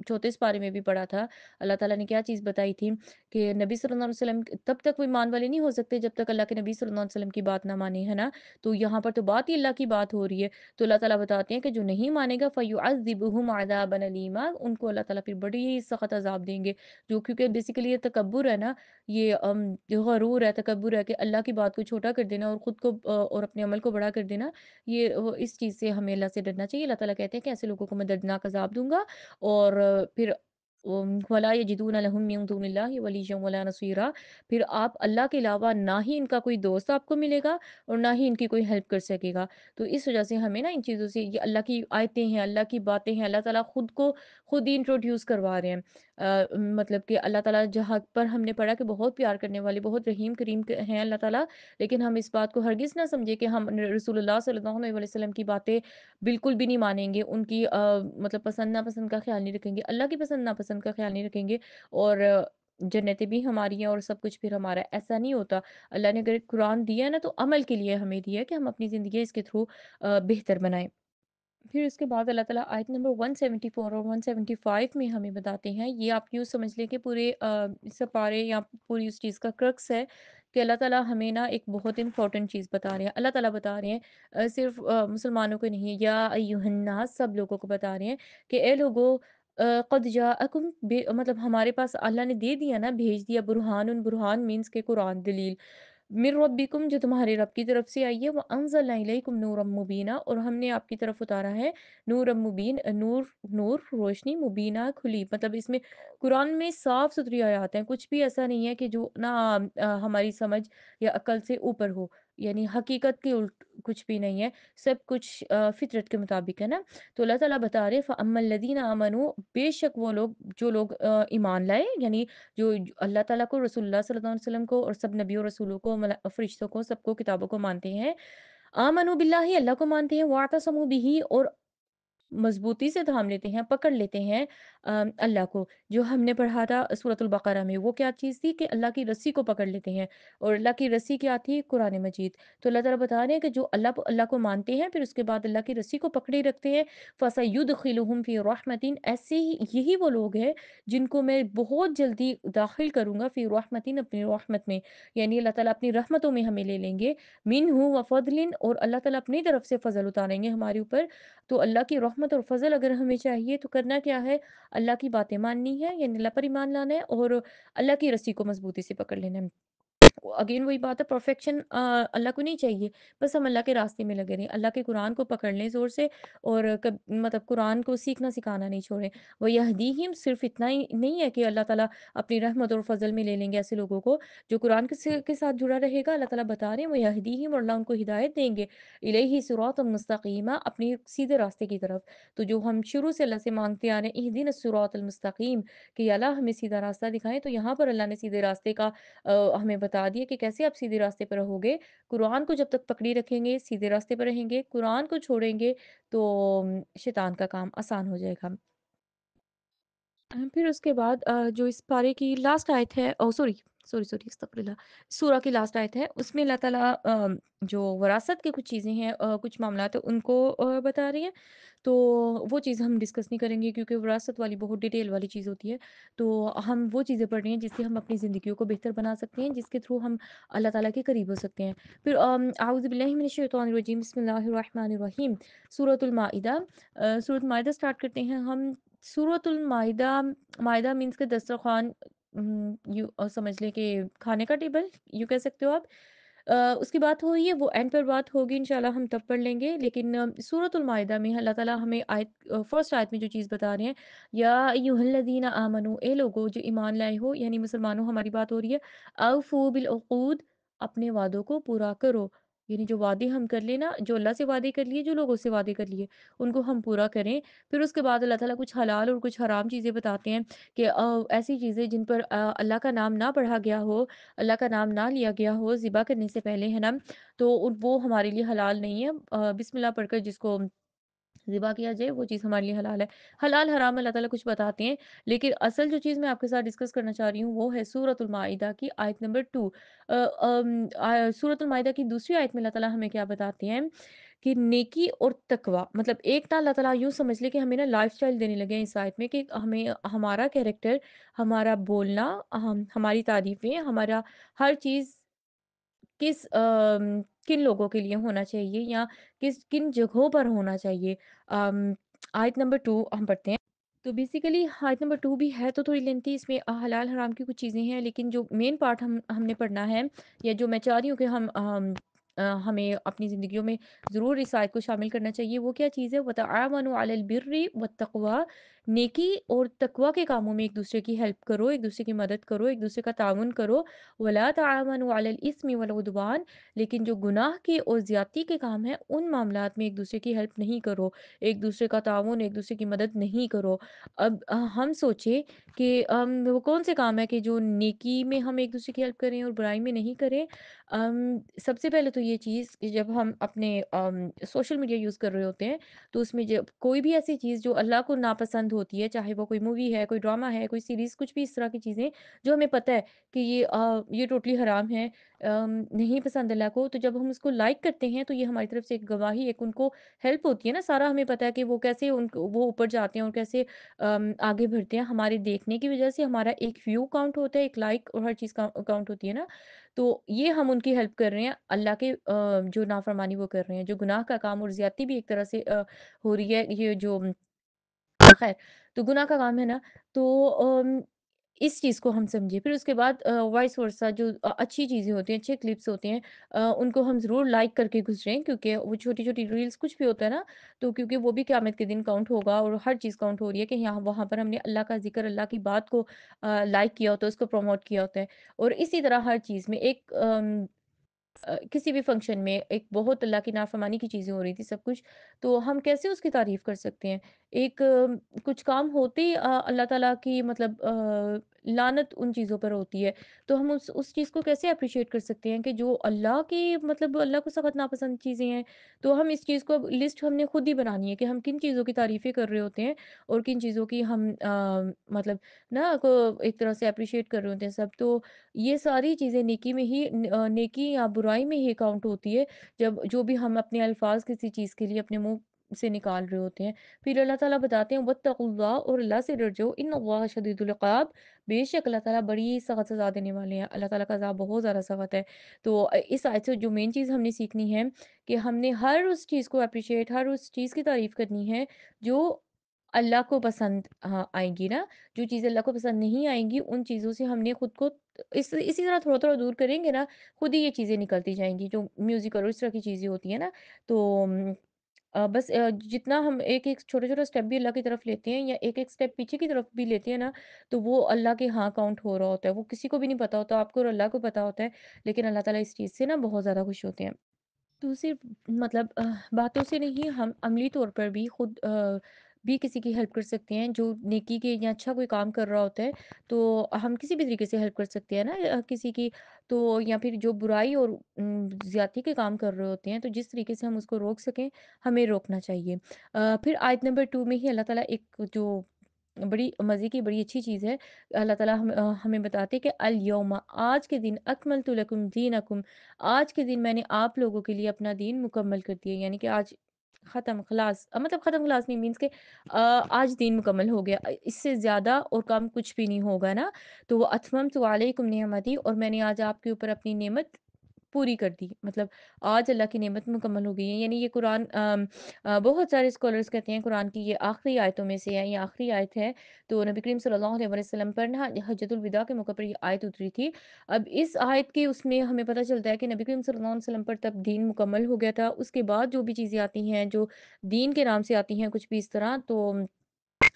چوتھے پارے میں بھی پڑھا تھا، اللہ تعالیٰ نے کیا چیز بتائی تھی کہ نبی صلی اللہ علیہ وسلم تب تک وہ ایمان والے نہیں ہو سکتے جب تک اللہ کے نبی صلی اللہ علیہ وسلم کی بات نہ مانے، ہے نا؟ تو یہاں پر تو بات ہی اللہ کی بات ہو رہی ہے۔ تو اللہ تعالیٰ بتاتے ہیں کہ جو نہیں مانے گا فَيُعَذِّبُهُمْ عَذَابًا أَلِيمًا، ان کو اللہ تعالیٰ پھر بڑی ہی سخت عذاب دیں گے، جو کیونکہ بیسیکلی یہ تکبر ہے نا، یہ جو غرور ہے، تکبر ہے کہ اللہ کی بات کو چھوٹا کر دینا اور خود کو اور اپنے عمل کو بڑا کر دینا، یہ اس چیز سے ہمیں اللہ سے ڈرنا چاہیے۔ اللہ تعالیٰ کہتے ہیں کہ ایسے لوگوں کو میں دردناک عذاب دوں گا، اور پھر وَلَا يَجِدُونَ لَهُم مِّن دُونِ اللَّهِ وَلِيًّا وَلَا نَصِيرًا، پھر آپ اللہ کے علاوہ نہ ہی ان کا کوئی دوست آپ کو ملے گا اور نہ ہی ان کی کوئی ہیلپ کر سکے گا۔ تو اس وجہ سے ہمیں نا ان چیزوں سے، یہ اللہ کی آیتیں ہیں، اللہ کی باتیں ہیں، اللہ تعالیٰ خود کو خود ہی انٹروڈیوس کروا رہے ہیں۔ مطلب کہ اللہ تعالیٰ جہاں پر ہم نے پڑھا کہ بہت پیار کرنے والے، بہت رحیم کریم ہیں اللہ تعالیٰ، لیکن ہم اس بات کو ہرگز نہ سمجھے کہ ہم رسول اللہ صلی اللہ علیہ وسلم کی باتیں بالکل بھی نہیں مانیں گے، ان کی مطلب پسند ناپسند کا خیال نہیں رکھیں گے، اللہ کی پسند ناپسند کا خیال نہیں رکھیں گے، اور جنتیں بھی ہماری ہیں اور سب کچھ پھر ہمارا ہے، ایسا نہیں ہوتا۔ اللہ نے اگر قرآن دیا ہے نا تو عمل کے لیے ہمیں دیا ہے کہ ہم اپنی زندگی اس کے تھرو بہتر بنائیں۔ پھر اس کے بعد اللہ تعالیٰ آیت نمبر 174 اور 175 میں ہمیں بتاتے ہیں، یہ آپ یوں سمجھ لیں کہ پورے سپارے یا پوری اس چیز کا کرکس ہے کہ اللہ تعالیٰ ہمیں نا ایک بہت امپورٹنٹ چیز بتا رہے ہیں۔ اللہ تعالیٰ بتا رہے ہیں صرف مسلمانوں کو نہیں، یا ایھا الناس، سب لوگوں کو بتا رہے ہیں کہ اے لوگو قد جاءکم، مطلب ہمارے پاس اللہ نے دے دیا نا، بھیج دیا، برہان، برہان مینس کے قرآن، دلیل، من ربکم، جو تمہارے رب کی طرف سے آئی ہے، وَأَنزَلْنَا إِلَيْكُمْ نُورًا مُبِينًا، اور ہم نے آپ کی طرف اتارا ہے نور مبین، نور، نور روشنی، مبینہ کھلی، مطلب اس میں قرآن میں صاف ستھری آیات ہیں، کچھ بھی ایسا نہیں ہے کہ جو نہ ہماری سمجھ یا عقل سے اوپر ہو، یعنی حقیقت کے الٹ کچھ بھی نہیں ہے، سب کچھ فطرت کے مطابق ہے نا۔ تو اللہ تعالیٰ بتا رہے فَأَمَّا الَّذِينَ آمَنُوا، بے شک وہ لوگ جو لوگ ایمان لائے، یعنی جو اللہ تعالیٰ کو، رسول اللہ صلی اللہ علیہ وسلم کو اور سب نبیوں رسولوں کو، فرشتوں کو، سب کو، کتابوں کو مانتے ہیں، آمنوا باللہ، اللہ کو مانتے ہیں، واعتصموا بہ، اور مضبوطی سے تھام لیتے ہیں، پکڑ لیتے ہیں اللہ کو، جو ہم نے پڑھا تھا سورۃ البقرہ میں، وہ کیا چیز تھی کہ اللہ کی رسی کو پکڑ لیتے ہیں، اور اللہ کی رسی کیا تھی؟ قرآن مجید۔ تو اللہ تعالیٰ بتا رہے ہیں کہ جو اللہ کو مانتے ہیں، پھر اس کے بعد اللہ کی رسی کو پکڑے رکھتے ہیں، فَسَيُدْخِلُهُمْ فِي رَحْمَةٍ، ایسے ہی یہی وہ لوگ ہیں جن کو میں بہت جلدی داخل کروں گا، فی رحمتین، اپنی رحمت میں، یعنی اللہ تعالیٰ اپنی رحمتوں میں ہمیں لے لیں گے، منہ وفضل، اور اللہ تعالیٰ اپنی طرف سے فضل اتاریں گے ہمارے اوپر۔ تو اللہ کی رحمت اور فضل اگر ہمیں چاہیے تو کرنا کیا ہے؟ اللہ کی باتیں ماننی ہے، یعنی اللہ پر ایمان لانا ہے، اور اللہ کی رسی کو مضبوطی سے پکڑ لینا ہے۔ अगेन वही बात है, परफेक्शन अल्लाह को नहीं चाहिए। बस हम अल्लाह के रास्ते में लगे रहें, अल्लाह के कुरान को पकड़ लें ज़ोर से, और मतलब कुरान को सीखना सिखाना नहीं छोड़ें। वो यहदीहिम सिर्फ़ इतना ही नहीं है कि अल्लाह ताला अपनी रहमत और फ़ज़ल में ले लेंगे ऐसे लोगों को, जो कुरान के साथ जुड़ा रहेगा। अल्लाह ताला बता रहे हैं वो यहदीहिम, और अल्लाह उनको हिदायत देंगे, इलैहि सिरातम मुस्तकीमा, अपने सीधे रास्ते की तरफ। तो जो हम शुरू से अल्लाह से माँगते आ रहे हैं, इहदिनस सिरातल मुस्तकीम, कि अल्लाह हमें सीधा रास्ता दिखाएँ, तो यहाँ पर अल्लाह ने सीधे रास्ते का हमें बता दिया कि कैसे आप सीधे रास्ते पर रहोगे। कुरान को जब तक पकड़ी रखेंगे, सीधे रास्ते पर रहेंगे, कुरान को छोड़ेंगे तो शैतान का काम आसान हो जाएगा। फिर उसके बाद जो इस पारे की लास्ट आयत है, ओह सॉरी, सॉरी अस्तगफिरुल्लाह, सूरा की लास्ट आयत है, उसमें अल्लाह ताला जो वरासत की कुछ चीज़ें हैं, कुछ मामलात हैं, उनको बता रही हैं। तो वो चीज़ हम डिस्कस नहीं करेंगे, क्योंकि विरासत वाली बहुत डिटेल वाली चीज़ होती है। तो हम वो चीज़ें पढ़ रहे हैं जिससे हम अपनी ज़िंदगियों को बेहतर बना सकते हैं, जिसके थ्रू हम अल्लाह ताला के करीब हो सकते हैं। फिर आऊज़ु बिल्लाहि मिनश शैतानिर रजीम, बिस्मिल्लाहिर रहमानिर रहीम, सूरतुल माइदा। सूरत माइदा स्टार्ट करते हैं हम। सूरतुल माइदा, माइदा मीन्स के दस्तरख़्वान, समझ लें कि खाने का टेबल, यूँ कह सकते हो आप। उसकी बात हो रही है, वो एंड पर बात होगी इंशाल्लाह, हम तब पढ़ लेंगे। लेकिन सूरतुल माइदा में अल्लाह ताला हमें फर्स्ट आयत में जो चीज़ बता रहे हैं, या अय्युहल्लज़ीना आमनू, ए लोगो जो ईमान लाए हो, यानी मुसलमानों, हमारी बात हो रही है। औफ़ू बिल उक़ूद, अपने वादों को पूरा करो। यानी जो वादे हम कर लें ना, जो अल्लाह से वादे कर लिए, जो लोगों से वादे कर लिए, उनको हम पूरा करें। फिर उसके बाद अल्लाह ताला कुछ हलाल और कुछ हराम चीज़ें बताते हैं, कि ऐसी चीज़ें जिन पर अल्लाह का नाम ना पढ़ा गया हो, अल्लाह का नाम ना लिया गया हो ज़िबा करने से पहले, है ना? तो वो हमारे लिए हलाल नहीं है। बिस्मिल्लाह पढ़कर जिसको ज़िबा किया जाए, वो चीज़ हमारे लिए हलाल है। हलाल हराम अल्लाह ताला कुछ बताते हैं, लेकिन असल जो चीज़ मैं आपके साथ डिस्कस करना चाह रही हूँ, वो है सूरतुल माइदा की आयत नंबर 2। सूरतुल माइदा की दूसरी आयत में अल्लाह ताला हमें क्या बताते हैं, कि नेकी और तकवा, मतलब एक ना अल्लाह ताला यूँ समझ ले कि हमें ना लाइफ़स्टाइल देने लगे हैं इस आयत में, कि हमें हमारा कैरेक्टर, हमारा बोलना, हमारी तारीफ़ें, हमारा हर चीज़ किन लोगों के लिए होना चाहिए, या किन जगहों पर होना चाहिए। आयत नंबर 2 हम पढ़ते हैं। तो बेसिकली आयत नंबर 2 भी है तो थोड़ी लेंथी, इसमें हलाल हराम की कुछ चीज़ें हैं, लेकिन जो मेन पार्ट हमने पढ़ना है, या जो मैं चाह रही हूँ कि हमें अपनी ज़िंदगियों में ज़रूर इस आयत को शामिल करना चाहिए, वो क्या चीज़ है? वतआवनु अलल बिर्रि वत्तक़वा, नेकी और तकवा के कामों में एक-दूसरे की हेल्प करो, एक-दूसरे की मदद करो, एक-दूसरे का ताउन करो। वला तआवनु अलल इस्मि वल उदवान, लेकिन जो गुनाह के और ज़्यादती के काम हैं, उन मामलात में एक-दूसरे की हेल्प नहीं करो, एक-दूसरे का ताउन, एक-दूसरे की मदद नहीं करो। अब हम सोचें कि वो कौन से काम है कि जो नेकी में हम एक-दूसरे की हेल्प करें और बुराई में नहीं करें। सबसे पहले तो ये चीज़ कि जब हम अपने सोशल मीडिया यूज़ कर रहे होते हैं, तो उसमें जब कोई भी ऐसी चीज़ जो अल्लाह को नापसंद होती है, चाहे वो कोई मूवी है, कोई ड्रामा है, कोई सीरीज़, कुछ भी इस तरह की चीज़ें, जो हमें पता है कि ये टोटली हराम है, नहीं पसंद अल्लाह को, तो जब हम उसको लाइक करते हैं, तो ये हमारी तरफ से एक गवाही, एक उनको हेल्प होती है ना, सारा हमें पता है कि वो कैसे वो ऊपर जाते हैं और कैसे आगे बढ़ते हैं। हमारे देखने की वज़ह से हमारा एक व्यू काउंट होता है, एक लाइक और हर चीज़ काउंट होती है ना। तो ये हम उनकी हेल्प कर रहे हैं, अल्लाह के जो नाफ़रमानी वो कर रहे हैं, जो गुनाह का काम और ज़्यादती भी एक तरह से हो रही है, ये जो ख़ैर, तो गुनाह का काम है ना, तो इस चीज़ को हम समझे। फिर उसके बाद वाइस वर्सा, जो अच्छी चीज़ें होती हैं, अच्छे क्लिप्स होते हैं, उनको हम ज़रूर लाइक करके गुज़रें, क्योंकि वो छोटी-छोटी रील्स कुछ भी होता है ना, तो क्योंकि वो भी क़यामत के दिन काउंट होगा, और हर चीज़ काउंट हो रही है कि यहाँ वहाँ पर हमने अल्लाह का ज़िक्र, अल्लाह की बात को लाइक किया होता है, उसको प्रमोट किया होता है। और इसी तरह हर चीज़ में किसी भी फंक्शन में एक बहुत अल्लाह की नाफ़रमानी की चीज़ें हो रही थी सब कुछ, तो हम कैसे उसकी तारीफ़ कर सकते हैं? एक कुछ काम होते ही अल्लाह ताला की मतलब लानत उन चीज़ों पर होती है, तो हम उस चीज़ को कैसे एप्रिशिएट कर सकते हैं कि जो अल्लाह की मतलब अल्लाह को सख़त नापसंद चीज़ें हैं, तो हम इस चीज़ को अब लिस्ट हमने खुद ही बनानी है कि हम किन चीज़ों की तारीफ़ें कर रहे होते हैं, और किन चीज़ों की हम मतलब ना को एक तरह से एप्रिशिएट कर रहे होते हैं सब। तो ये सारी चीज़ें नेकी में ही नेकी या बुराई में ही काउंट होती है, जब जो भी हम अपने अल्फ़ाज़ किसी चीज़ के लिए अपने मुँह से निकाल रहे होते हैं। फिर अल्लाह ताला बताते हैं वत्तकुल्लाह, और अल्लाह से डर जाओ, इन्नल्लाह शदीदुल इक़ाब, बेशक अल्लाह ताला बड़ी सख़्त सज़ा देने वाले हैं। अल्लाह ताला का अज़ाब बहुत ज़्यादा सख़्त है। तो इस आयत से जो मेन चीज़ हमने सीखनी है, कि हमने हर उस चीज़ को एप्रिशिएट, हर उस चीज़ की तारीफ़ करनी है जो अल्लाह को पसंद आएँगी ना। जो चीज़ें अल्लाह को पसंद नहीं आएँगी, उन चीज़ों से हमने खुद को इसी तरह थोड़ा-थोड़ा दूर करेंगे ना, खुद ही ये चीज़ें निकलती जाएँगी, जो म्यूज़िक और इस तरह की चीज़ें होती हैं ना। तो बस जितना हम एक-एक छोटा-छोटा स्टेप भी अल्लाह की तरफ लेते हैं या एक-एक स्टेप पीछे की तरफ भी लेते हैं ना, तो वो अल्लाह के यहाँ काउंट हो रहा होता है। वो किसी को भी नहीं पता होता, आपको और अल्लाह को पता होता है, लेकिन अल्लाह ताला इस चीज़ से ना बहुत ज़्यादा खुश होते हैं। तो सिर्फ मतलब बातों से नहीं, हम अमली तौर पर भी खुद भी किसी की हेल्प कर सकते हैं जो नेकी के या अच्छा कोई काम कर रहा होता है। तो हम किसी भी तरीके से हेल्प कर सकते हैं ना किसी की। तो या फिर जो बुराई और ज्यादती के काम कर रहे होते हैं, तो जिस तरीके से हम उसको रोक सकें, हमें रोकना चाहिए। फिर आयत नंबर 2 में ही अल्लाह ताला एक जो बड़ी मज़े की बड़ी अच्छी चीज़ है, अल्लाह ताला हमें बताते हैं कि अल यौमा, आज के दिन, अकमलतु लकुम दीनकुम, आज के दिन मैंने आप लोगों के लिए अपना दीन मुकम्मल कर दिया। यानी कि आज ख़त्म खलास, मतलब ख़त्म खलास नहीं मीन्स के आज दीन मुकम्मल हो गया। इससे ज़्यादा और कम कुछ भी नहीं होगा ना। तो वो अतममतु अलैकुम निअमती, और मैंने आज आपके ऊपर अपनी नेमत पूरी कर दी। मतलब आज अल्लाह की नेमत मुकम्मल हो गई है। यानी ये कुरान बहुत सारे स्कॉलर्स कहते हैं कुरान की ये आखिरी आयतों में से है, ये आखिरी आयत है। तो नबी करीम सल्लल्लाहु अलैहि वसल्लम पर ना हज्जतुल विदा के मौके पर ये आयत उतरी थी। अब इस आयत के उसमें हमें पता चलता है कि नबी करीम सल्लल्लाहु अलैहि वसल्लम पर तब दीन मुकम्मल हो गया था। उसके बाद जो भी चीज़ें आती हैं, जो दीन के नाम से आती हैं कुछ भी इस तरह, तो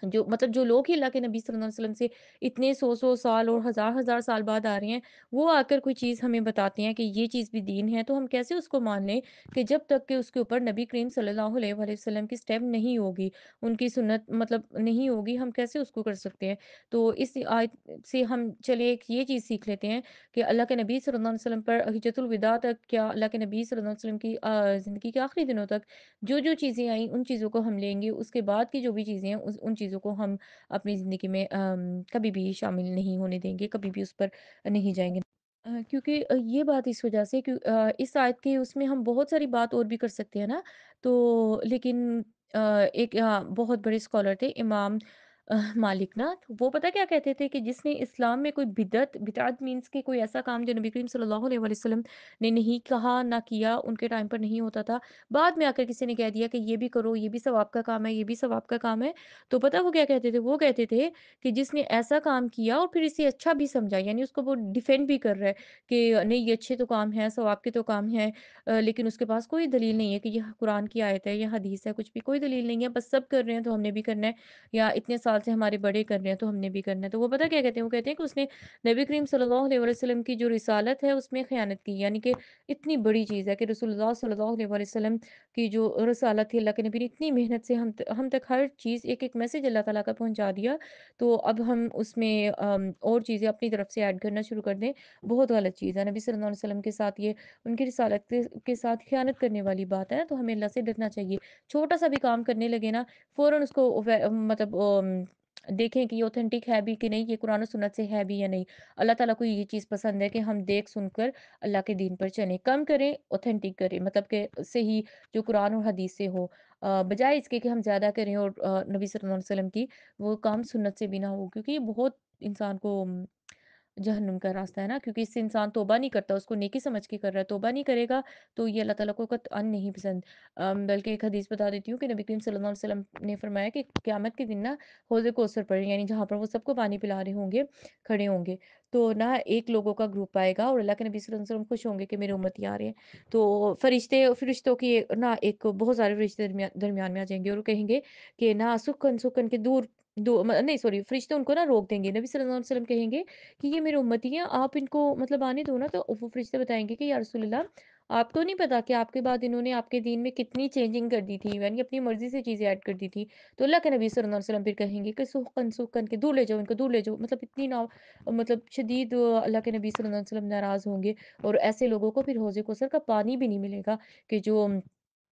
जो मतलब जो लोग ही अल्लाह के नबी सल्लल्लाहु अलैहि वसल्लम से इतने 100-100 साल और हज़ार-हज़ार साल बाद आ रहे हैं, वो आकर कोई चीज़ हमें बताते हैं कि ये चीज़ भी दीन है, तो हम कैसे उसको मान लें कि जब तक कि उसके ऊपर नबी करीम सल्लल्लाहु अलैहि वसल्लम की स्टेप नहीं होगी, उनकी सुन्नत मतलब नहीं होगी, हम कैसे उसको कर सकते हैं? तो इस आयत से हम चलिए एक ये चीज़ सीख लेते हैं कि अल्लाह के नबी सल्लल्लाहु अलैहि वसल्लम पर हिज्जतुल विदा तक, क्या अल्लाह के नबी सल्लल्लाहु अलैहि वसल्लम की ज़िंदगी के आखिरी दिनों तक जो-जो चीज़ें आई, उन चीज़ों को हम लेंगे, उसके बाद की जो भी चीज़ें हैं, उन चीज़ों को हम अपनी ज़िंदगी में कभी भी शामिल नहीं होने देंगे, कभी भी उस पर नहीं जाएँगे। क्योंकि ये बात इस वजह से इस आयत के उसमें हम बहुत सारी बात और भी कर सकते हैं ना, तो लेकिन एक बहुत बड़े स्कॉलर थे इमाम मालिक ना, तो वो पता क्या कहते थे कि जिसने इस्लाम में कोई बिदअत, बिदअत मीन्स कि कोई ऐसा काम जो नबी करीम सल्लल्लाहु अलैहि वसल्लम ने नहीं कहा, ना किया, उनके टाइम पर नहीं होता था। बाद में आकर किसी ने कह दिया कि ये भी करो, ये भी सवाब का काम है, ये भी सवाब का काम है। तो पता वो क्या कहते थे? वो कहते थे कि जिसने ऐसा काम किया और फिर इसे अच्छा भी समझा, यानी उसको वो डिफेंड भी कर रहा है कि नहीं ये अच्छे तो काम है, सवाब के तो काम है, लेकिन उसके पास कोई दलील नहीं है कि यह कुरान की आयत है या हदीस है, कुछ भी कोई दलील नहीं है, बस सब कर रहे हैं तो हमने भी करना है, या इतने साल से हमारे बड़े कर रहे हैं तो हमने भी करना है। तो वो पता क्या कहते हैं? वो कहते हैं कि उसने नबी करीम सल्लल्लाहु अलैहि वसल्लम की जो रिसालत है उसमें ख़यानत की। यानी कि इतनी बड़ी चीज़ है कि रसूलुल्लाह सल्लल्लाहु अलैहि वसल्लम की जो रिसालत थी, अल्लाह के नबी ने इतनी मेहनत से हम तक हर चीज़ एक-एक मैसेज अल्लाह ताला का पहुँचा दिया। तो अब हम उसमें और चीज़ें अपनी तरफ से ऐड करना शुरू कर दें, बहुत गलत चीज़ है। नबी सल्लल्लाहु अलैहि वसल्लम के साथ ये उनकी रिसालत के साथ ख़यानत करने वाली बात है ना, तो हमें अल्लाह से डरना चाहिए। छोटा-सा भी काम करने लगे ना, फ़ौरन उसको मतलब देखें कि ये ऑथेंटिक है भी कि नहीं, ये कुरान और सुन्नत से है भी या नहीं। अल्लाह ताला को ये चीज़ पसंद है कि हम देख सुनकर अल्लाह के दीन पर चलें। कम करें, ऑथेंटिक करें, मतलब कि सही जो कुरान और हदीस से हो। बजाय इसके कि हम ज़्यादा करें और नबी सल्लल्लाहु अलैहि वसल्लम की वो काम सुन्नत से भी ना हो, क्योंकि ये बहुत इंसान को जहन्नुम का रास्ता है ना, क्योंकि इससे इंसान तौबा नहीं करता, उसको नेकी समझ के कर रहा है, तौबा नहीं करेगा तो ये अल्लाह ताला को कतअन नहीं पसंद। बल्कि एक हदीस बता देती हूँ कि नबी करीम सल्लल्लाहु अलैहि वसल्लम ने फरमाया कि क़यामत के दिन ना हौज़ कौसर पर, यानी जहाँ पर वो सबको पानी पिला रहे होंगे, खड़े होंगे, तो ना एक लोगों का ग्रुप आएगा और अल्लाह के नबी सल्लल्लाहु अलैहि वसल्लम खुश होंगे कि मेरे उम्मती आ रहे हैं। तो फरिश्तों की ना एक बहुत सारे फरिश्ते दरमियान में आ जाएँगे और वो कहेंगे कि ना सुकन सुकन के दूर नहीं सॉरी, फरिश्ते उनको ना रोक देंगे। नबी सल्लल्लाहु अलैहि वसल्लम कहेंगे कि ये मेरे उम्मती हैं, आप इनको मतलब आने दो ना। तो वो फरिश्ते बताएँगे कि या रसूलल्लाह, आपको नहीं पता कि आपके बाद इन्होंने आपके दीन में कितनी चेंजिंग कर दी थी, यानी अपनी मर्ज़ी से चीज़ें ऐड कर दी थी। तो अल्लाह के नबी सल्लल्लाहु अलैहि वसल्लम फिर कहेंगे कि सुहकन सुहकन के दूर ले जाओ, इनको दूर ले जाओ। मतलब इतनी ना मतलब शदीद अल्लाह के नबी सल्लल्लाहु अलैहि वसल्लम नाराज़ होंगे, और ऐसे लोगों को फिर हौज़ कौसर का पानी भी नहीं मिलेगा कि जो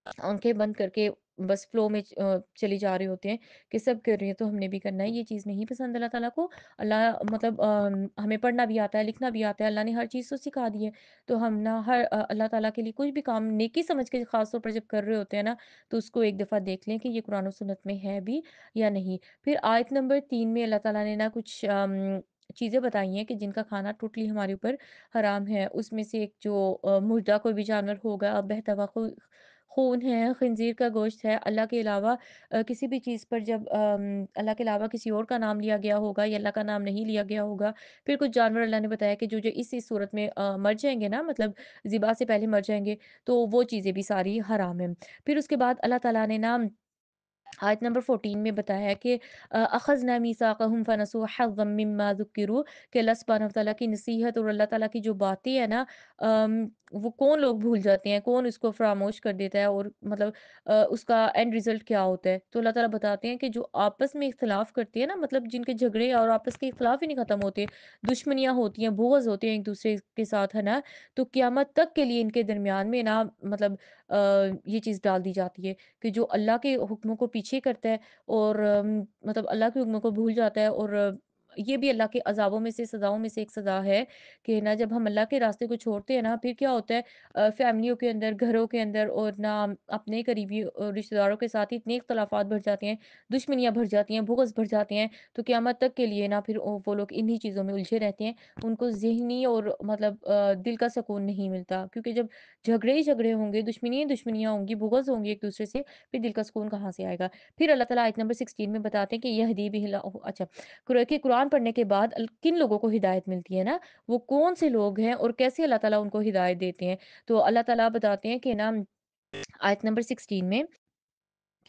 आँखें बंद करके बस फ्लो में चली जा रहे होते हैं कि सब कर रहे हैं तो हमने भी करना है। ये चीज़ नहीं पसंद अल्लाह ताला को। अल्लाह मतलब हमें पढ़ना भी आता है, लिखना भी आता है, अल्लाह ने हर चीज़ तो सिखा दी है। तो हम ना अल्लाह ताला के लिए कोई भी काम नेकी समझ के ख़ास तौर पर जब कर रहे होते हैं ना, तो उसको एक दफ़ा देख लें कि ये कुरान और सुन्नत में है भी या नहीं। फिर आयत नंबर 3 में अल्लाह ताला ने ना कुछ चीज़ें बताई हैं कि जिनका खाना टोटली हमारे ऊपर हराम है। उसमें से एक जो मुर्दा कोई भी जानवर होगा, बहता हुआ खून है, खंज़ीर का गोश्त है, अल्लाह के अलावा किसी भी चीज़ पर जब अल्लाह के अलावा किसी और का नाम लिया गया होगा या अल्लाह का नाम नहीं लिया गया होगा, फिर कुछ जानवर अल्लाह ने बताया कि जो इस सूरत में मर जाएँगे ना, मतलब ज़िबा से पहले मर जाएँगे, तो वो चीज़ें भी सारी हराम हैं। फिर उसके बाद अल्लाह ताला ने ना आयत नंबर 14 में बताया है कि अख़ज़ना मीसाक़हुम फ़नसू हज़्ज़म मिम्मा ज़ुक्किरू कि अल्लाह सुब्हानहू व तआला की नसीहत और अल्लाह ताला की जो बातें हैं ना, वो कौन लोग भूल जाते हैं, कौन उसको फ़रामोश कर देता है और मतलब उसका एंड रिज़ल्ट क्या होता है। तो अल्लाह ताला बताते हैं कि जो आपस में इख्तिलाफ़ करते हैं ना, मतलब जिनके झगड़े और आपस के इख्तिलाफ़ ही नहीं ख़त्म होते, दुश्मनियाँ होती हैं, बुग़्ज़ होते हैं एक-दूसरे के साथ, है ना? तो क़यामत तक के लिए इनके दरमियान में ना मतलब ये चीज़ डाल दी जाती है कि जो अल्लाह के हुक्मों को पीछे करता है और मतलब अल्लाह के हुक्मों को भूल जाता है और ये भी अल्लाह के अज़ाबों में से, सज़ाओं में से एक सज़ा है कि ना जब हम अल्लाह के रास्ते को छोड़ते हैं ना, फिर क्या होता है फैमिलियों के अंदर, घरों के अंदर और ना अपने करीबी रिश्तेदारों के साथ ही इतने इख्तिलाफ़ात बढ़ जाते हैं, दुश्मनियाँ बढ़ जाती हैं, बुग़्ज़ बढ़ जाते हैं, तो क़यामत तक के लिए ना फिर वो लोग इन्हीं चीज़ों में उलझे रहते हैं। उनको ज़हनी और मतलब दिल का सुकून नहीं मिलता क्योंकि जब झगड़े ही झगड़े होंगे, दुश्मनी ही दुश्मनियाँ होंगी, बुग़्ज़ होंगी एक-दूसरे से, फिर दिल का सुकून कहाँ से आएगा? फिर अल्लाह ताला आयत नंबर 16 में बताते हैं कि यहदी बिहिल्लाहु अच्छा, कुरान पढ़ने के बाद किन लोगों को हिदायत मिलती है ना, वो कौन से लोग हैं और कैसे अल्लाह ताला उनको हिदायत देते हैं? तो अल्लाह ताला बताते हैं कि ना आयत नंबर 16 में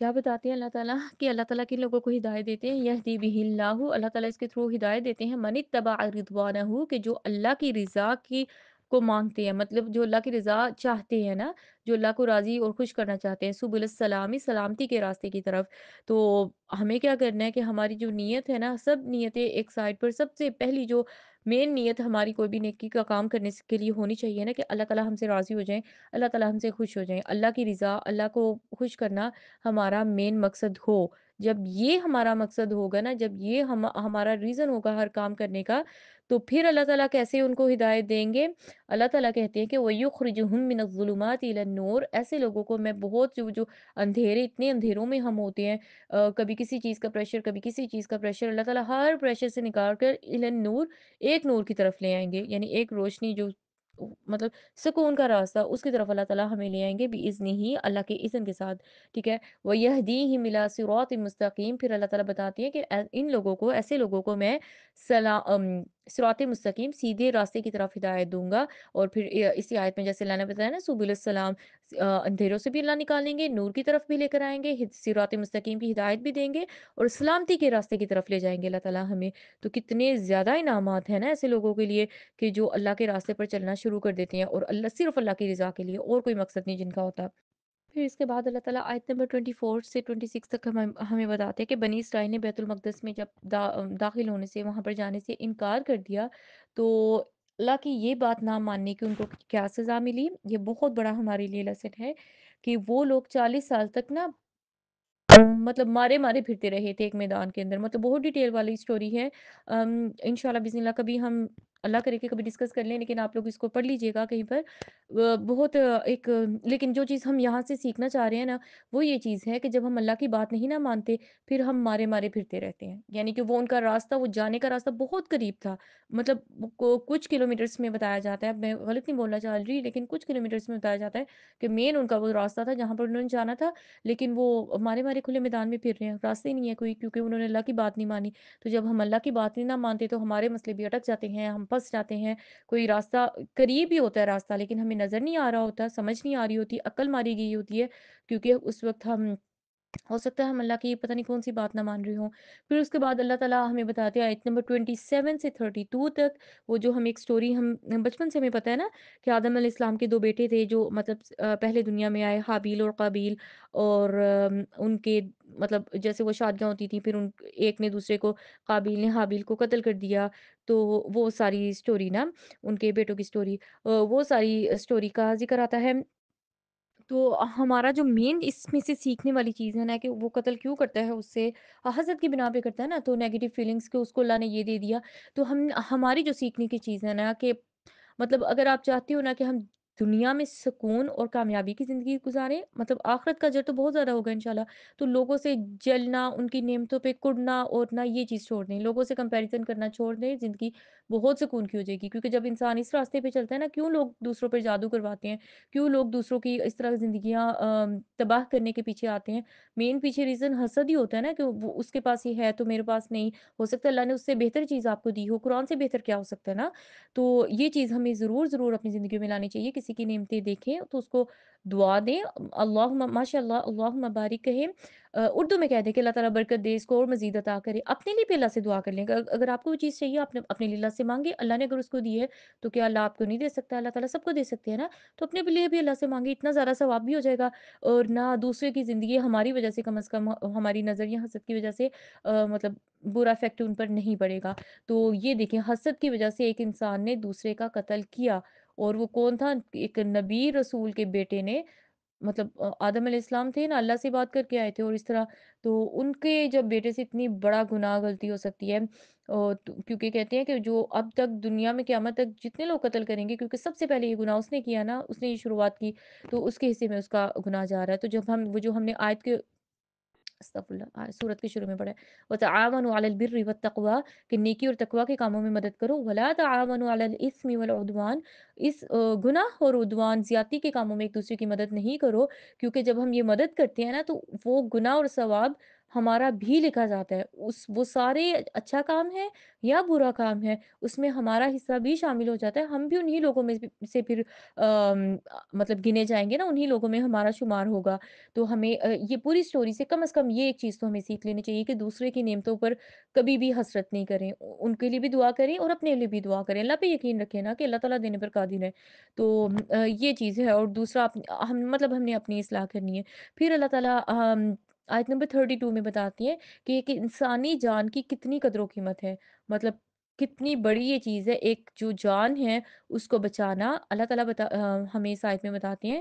क्या बताते हैं अल्लाह ताला कि अल्लाह ताला किन लोगों को हिदायत देते हैं, यहदी बिहिल्लाहु अल्लाह ताला इसके थ्रू हिदायत देते हैं मनित्तबअ रिदवानहु कि जो अल्लाह की रिज़ा की को माँगते हैं, मतलब जो अल्लाह की रिज़ा चाहते हैं ना, जो अल्लाह को राज़ी और खुश करना चाहते हैं, सुबुलस सलामी सलामती के रास्ते की तरफ। तो हमें क्या करना है कि हमारी जो नीयत है ना, सब नियतें एक साइड पर, सबसे पहली जो मेन नियत हमारी कोई भी नेकी का काम करने के लिए होनी चाहिए ना कि अल्लाह ताला हमसे राज़ी हो जाएँ, अल्लाह ताला हमसे खुश हो जाएँ। अल्लाह की रिज़ा, अल्लाह को खुश करना हमारा मेन मकसद हो। जब ये हमारा मकसद होगा ना, जब ये हमारा रीज़न होगा हर काम करने का, तो फिर अल्लाह ताला कैसे उनको हिदायत देंगे? अल्लाह ताला कहते हैं कि वयुख़रिजुहुम मिनज़्ज़ुलुमाति इलन्नूर, ऐसे लोगों को मैं बहुत जो जो अंधेरे, इतने अंधेरों में हम होते हैं, कभी किसी चीज़ का प्रेशर, कभी किसी चीज़ का प्रेशर, अल्लाह ताला हर प्रेशर से निकाल कर इलन्नूर, एक नूर की तरफ ले आएँगे। यानी एक रोशनी जो मतलब सुकून का रास्ता, उसकी तरफ अल्लाह ताला हमें ले आएँगे बिइज़्निही, अल्लाह के इज़्न के साथ, ठीक है? वयहदीहिम इला सिरातिम मुस्तकीम, फिर अल्लाह ताला बताती है कि इन लोगों को, ऐसे लोगों को मैं सिराते मुस्तकीम, सीधे रास्ते की तरफ हिदायत दूँगा। और फिर इसी आयत में जैसे अल्लाह ने बताया ना, सुबुलस सलाम, अंधेरों से भी अल्लाह निकालेंगे, नूर की तरफ भी लेकर आएँगे, सिराते मुस्तकीम की हिदायत भी देंगे और सलामती के रास्ते की तरफ ले जाएँगे अल्लाह ताला हमें। तो कितने ज़्यादा इनामात हैं ना ऐसे लोगों के लिए कि जो अल्लाह के रास्ते पर चलना शुरू कर देते हैं और सिर्फ़ अल्लाह की रज़ा के लिए, और कोई मकसद नहीं जिनका होता। फिर इसके बाद अल्लाह ताला आयत नंबर 24 से 26 तक हमें बताते हैं कि बनी इसराइल ने बैतुल मक़दस में जब दाखिल होने से, वहाँ पर जाने से इनकार कर दिया, तो अल्लाह की ये बात ना मानने की उनको क्या सज़ा मिली? ये बहुत बड़ा हमारे लिए लेसन है कि वो लोग 40 साल तक ना मतलब मारे-मारे फिरते रहे थे एक मैदान के अंदर, मतलब बहुत डिटेल वाली स्टोरी है। इंशाल्लाह बिज़निल्लाह कभी हम अल्लाह करे कि कभी डिस्कस कर लें, लेकिन आप लोग इसको पढ़ लीजिएगा कहीं पर। बहुत लेकिन जो चीज़ हम यहाँ से सीखना चाह रहे हैं ना, वो ये चीज़ है कि जब हम अल्लाह की बात नहीं ना मानते, फिर हम मारे-मारे फिरते रहते हैं। यानी कि वो उनका रास्ता, वो जाने का रास्ता बहुत करीब था। मतलब कुछ किलोमीटर्स में बताया जाता है, मैं गलत नहीं बोलना चाह रही, लेकिन कुछ किलोमीटर्स में बताया जाता है कि मेन उनका वो रास्ता था जहाँ पर उन्होंने जाना था, लेकिन वो मारे-मारे खुले मैदान में फिर रहे हैं, रास्ते ही नहीं है कोई, क्योंकि उन्होंने अल्लाह की बात नहीं मानी। तो जब हम अल्लाह की बात नहीं ना मानते, तो हमारे मसले भी अटक जाते हैं, हम फँस जाते हैं। कोई रास्ता करीब ही होता है रास्ता, लेकिन हमें नज़र नहीं आ रहा होता, समझ नहीं आ रही होती, अक्ल मारी गई होती है, क्योंकि उस वक़्त हम हो सकता है हम अल्लाह की पता नहीं कौन-सी बात ना मान रहे हों। फिर उसके बाद अल्लाह ताला हमें बताते हैं आयत नंबर 27 से 32 तक, वो जो हम एक स्टोरी हम बचपन से हमें पता है ना कि आदम अलैहिस्सलाम के 2 बेटे थे जो मतलब पहले दुनिया में आए, हाबील और काबील। और उनके मतलब जैसे वो शादियाँ होती थी, फिर उन एक ने दूसरे को, काबील ने हाबील को कत्ल कर दिया। तो वो सारी स्टोरी ना, उनके बेटों की स्टोरी, वो सारी स्टोरी का ज़िक्र आता है। तो हमारा जो मेन इसमें से सीखने वाली चीज़ है ना कि वो कत्ल क्यों करता है उससे, हसद की बिना पे करता है ना, तो नेगेटिव फीलिंग्स को उसको अल्लाह ने ये दे दिया। तो हम हमारी जो सीखने की चीज़ है ना कि मतलब अगर आप चाहते हो ना कि हम دنیا میں سکون اور کامیابی کی زندگی گزاریں، مطلب آخرت کا اجر تو بہت زیادہ ہوگا انشاءاللہ۔ تو لوگوں سے جلنا، ان کی نعمتوں پہ کڑنا اور نہ یہ چیز چھوڑ دیں، لوگوں سے کمپیریزن کرنا چھوڑ دیں، زندگی بہت سکون کی ہو جائے گی۔ کیونکہ جب انسان اس راستے پہ چلتا ہے نا، کیوں لوگ دوسروں پر جادو کرواتے ہیں، کیوں لوگ دوسروں کی اس طرح زندگیاں تباہ کرنے کے پیچھے آتے ہیں، مین پیچھے ریزن حسد ہی ہوتا ہے نا، کہ وہ اس کے پاس یہ ہے تو میرے پاس نہیں، ہو سکتا ہے اللہ نے اس سے بہتر چیز آپ کو دی ہو، قرآن سے بہتر کیا ہو سکتا ہے نا؟ تو یہ چیز ہمیں ضرور اپنی زندگی میں لانی چاہیے۔ کسی کی نعمتیں دیکھیں تو اس کو دعا دیں، اللہم ماشاء اللہ اللہم بارک کہیں، اردو میں کہہ دیں کہ اللہ تعالیٰ برکت دے، اس کو اور مزید عطا کرے۔ اپنے لیے بھی اللہ سے دعا کر لیں، اگر آپ کو وہ چیز چاہیے، آپ نے اپنے لیے اللہ سے مانگے، اللہ نے اگر اس کو دی ہے تو کیا اللہ آپ کو نہیں دے سکتا؟ اللہ تعالیٰ سب کو دے سکتے ہیں نا، تو اپنے لیے بھی اللہ سے مانگے، اتنا زیادہ ثواب بھی ہو جائے گا، اور نہ دوسرے کی زندگی ہماری وجہ سے، کم از کم ہماری نظر یا حسد کی وجہ سے مطلب برا افیکٹ ان پر نہیں پڑے گا۔ تو یہ دیکھیں، حسد کی وجہ سے ایک انسان نے دوسرے کا قتل کیا، اور وہ کون تھا؟ ایک نبی رسول کے بیٹے نے، مطلب آدم علیہ السلام تھے نا، اللہ سے بات کر کے آئے تھے، اور اس طرح تو ان کے جب بیٹے سے اتنی بڑا گناہ غلطی ہو سکتی ہے، اور کیونکہ کہتے ہیں کہ جو اب تک دنیا میں قیامت تک جتنے لوگ قتل کریں گے، کیونکہ سب سے پہلے یہ گناہ اس نے کیا نا، اس نے یہ شروعات کی، تو اس کے حصے میں اس کا گناہ جا رہا ہے۔ تو جب ہم وہ جو ہم نے آیت کے استغفر اللہ سورت کے شروع میں پڑھا ہے، وَتَعَاوَنُوا عَلَى الْبِرِّ وَالتَّقْوَىٰ، کہ نیکی اور تقوی کے کاموں میں مدد کرو، وَلَا تَعَاوَنُوا عَلَى الْإِثْمِ وَالْعُدْوَانِ، اس گناہ اور عدوان زیادتی کے کاموں میں ایک دوسرے کی مدد نہیں کرو، کیونکہ جب ہم یہ مدد کرتے ہیں نا تو وہ گناہ اور ثواب ہمارا بھی لکھا جاتا ہے، وہ سارے اچھا کام ہے یا برا کام ہے، اس میں ہمارا حصہ بھی شامل ہو جاتا ہے، ہم بھی انہی لوگوں میں سے پھر مطلب گنے جائیں گے نا، انہی لوگوں میں ہمارا شمار ہوگا۔ تو ہمیں یہ پوری اسٹوری سے کم از کم یہ ایک چیز تو ہمیں سیکھ لینی چاہیے کہ دوسرے کی نعمتوں پر کبھی بھی حسرت نہیں کریں، ان کے لیے بھی دعا کریں اور اپنے لیے بھی دعا کریں، اللہ پہ یقین رکھیں نا کہ اللہ تعالیٰ دینے پر قادر ہے۔ تو یہ چیز ہے، اور دوسرا ہم نے اپنی اصلاح کرنی ہے۔ پھر اللہ تعالیٰ آیت نمبر 32 میں بتاتی ہے کہ ایک انسانی جان کی کتنی قدر و قیمت ہے، مطلب کتنی بڑی یہ چیز ہے، ایک جو جان ہے اس کو بچانا۔ اللہ تعالیٰ ہمیں اس آیت میں بتاتے ہیں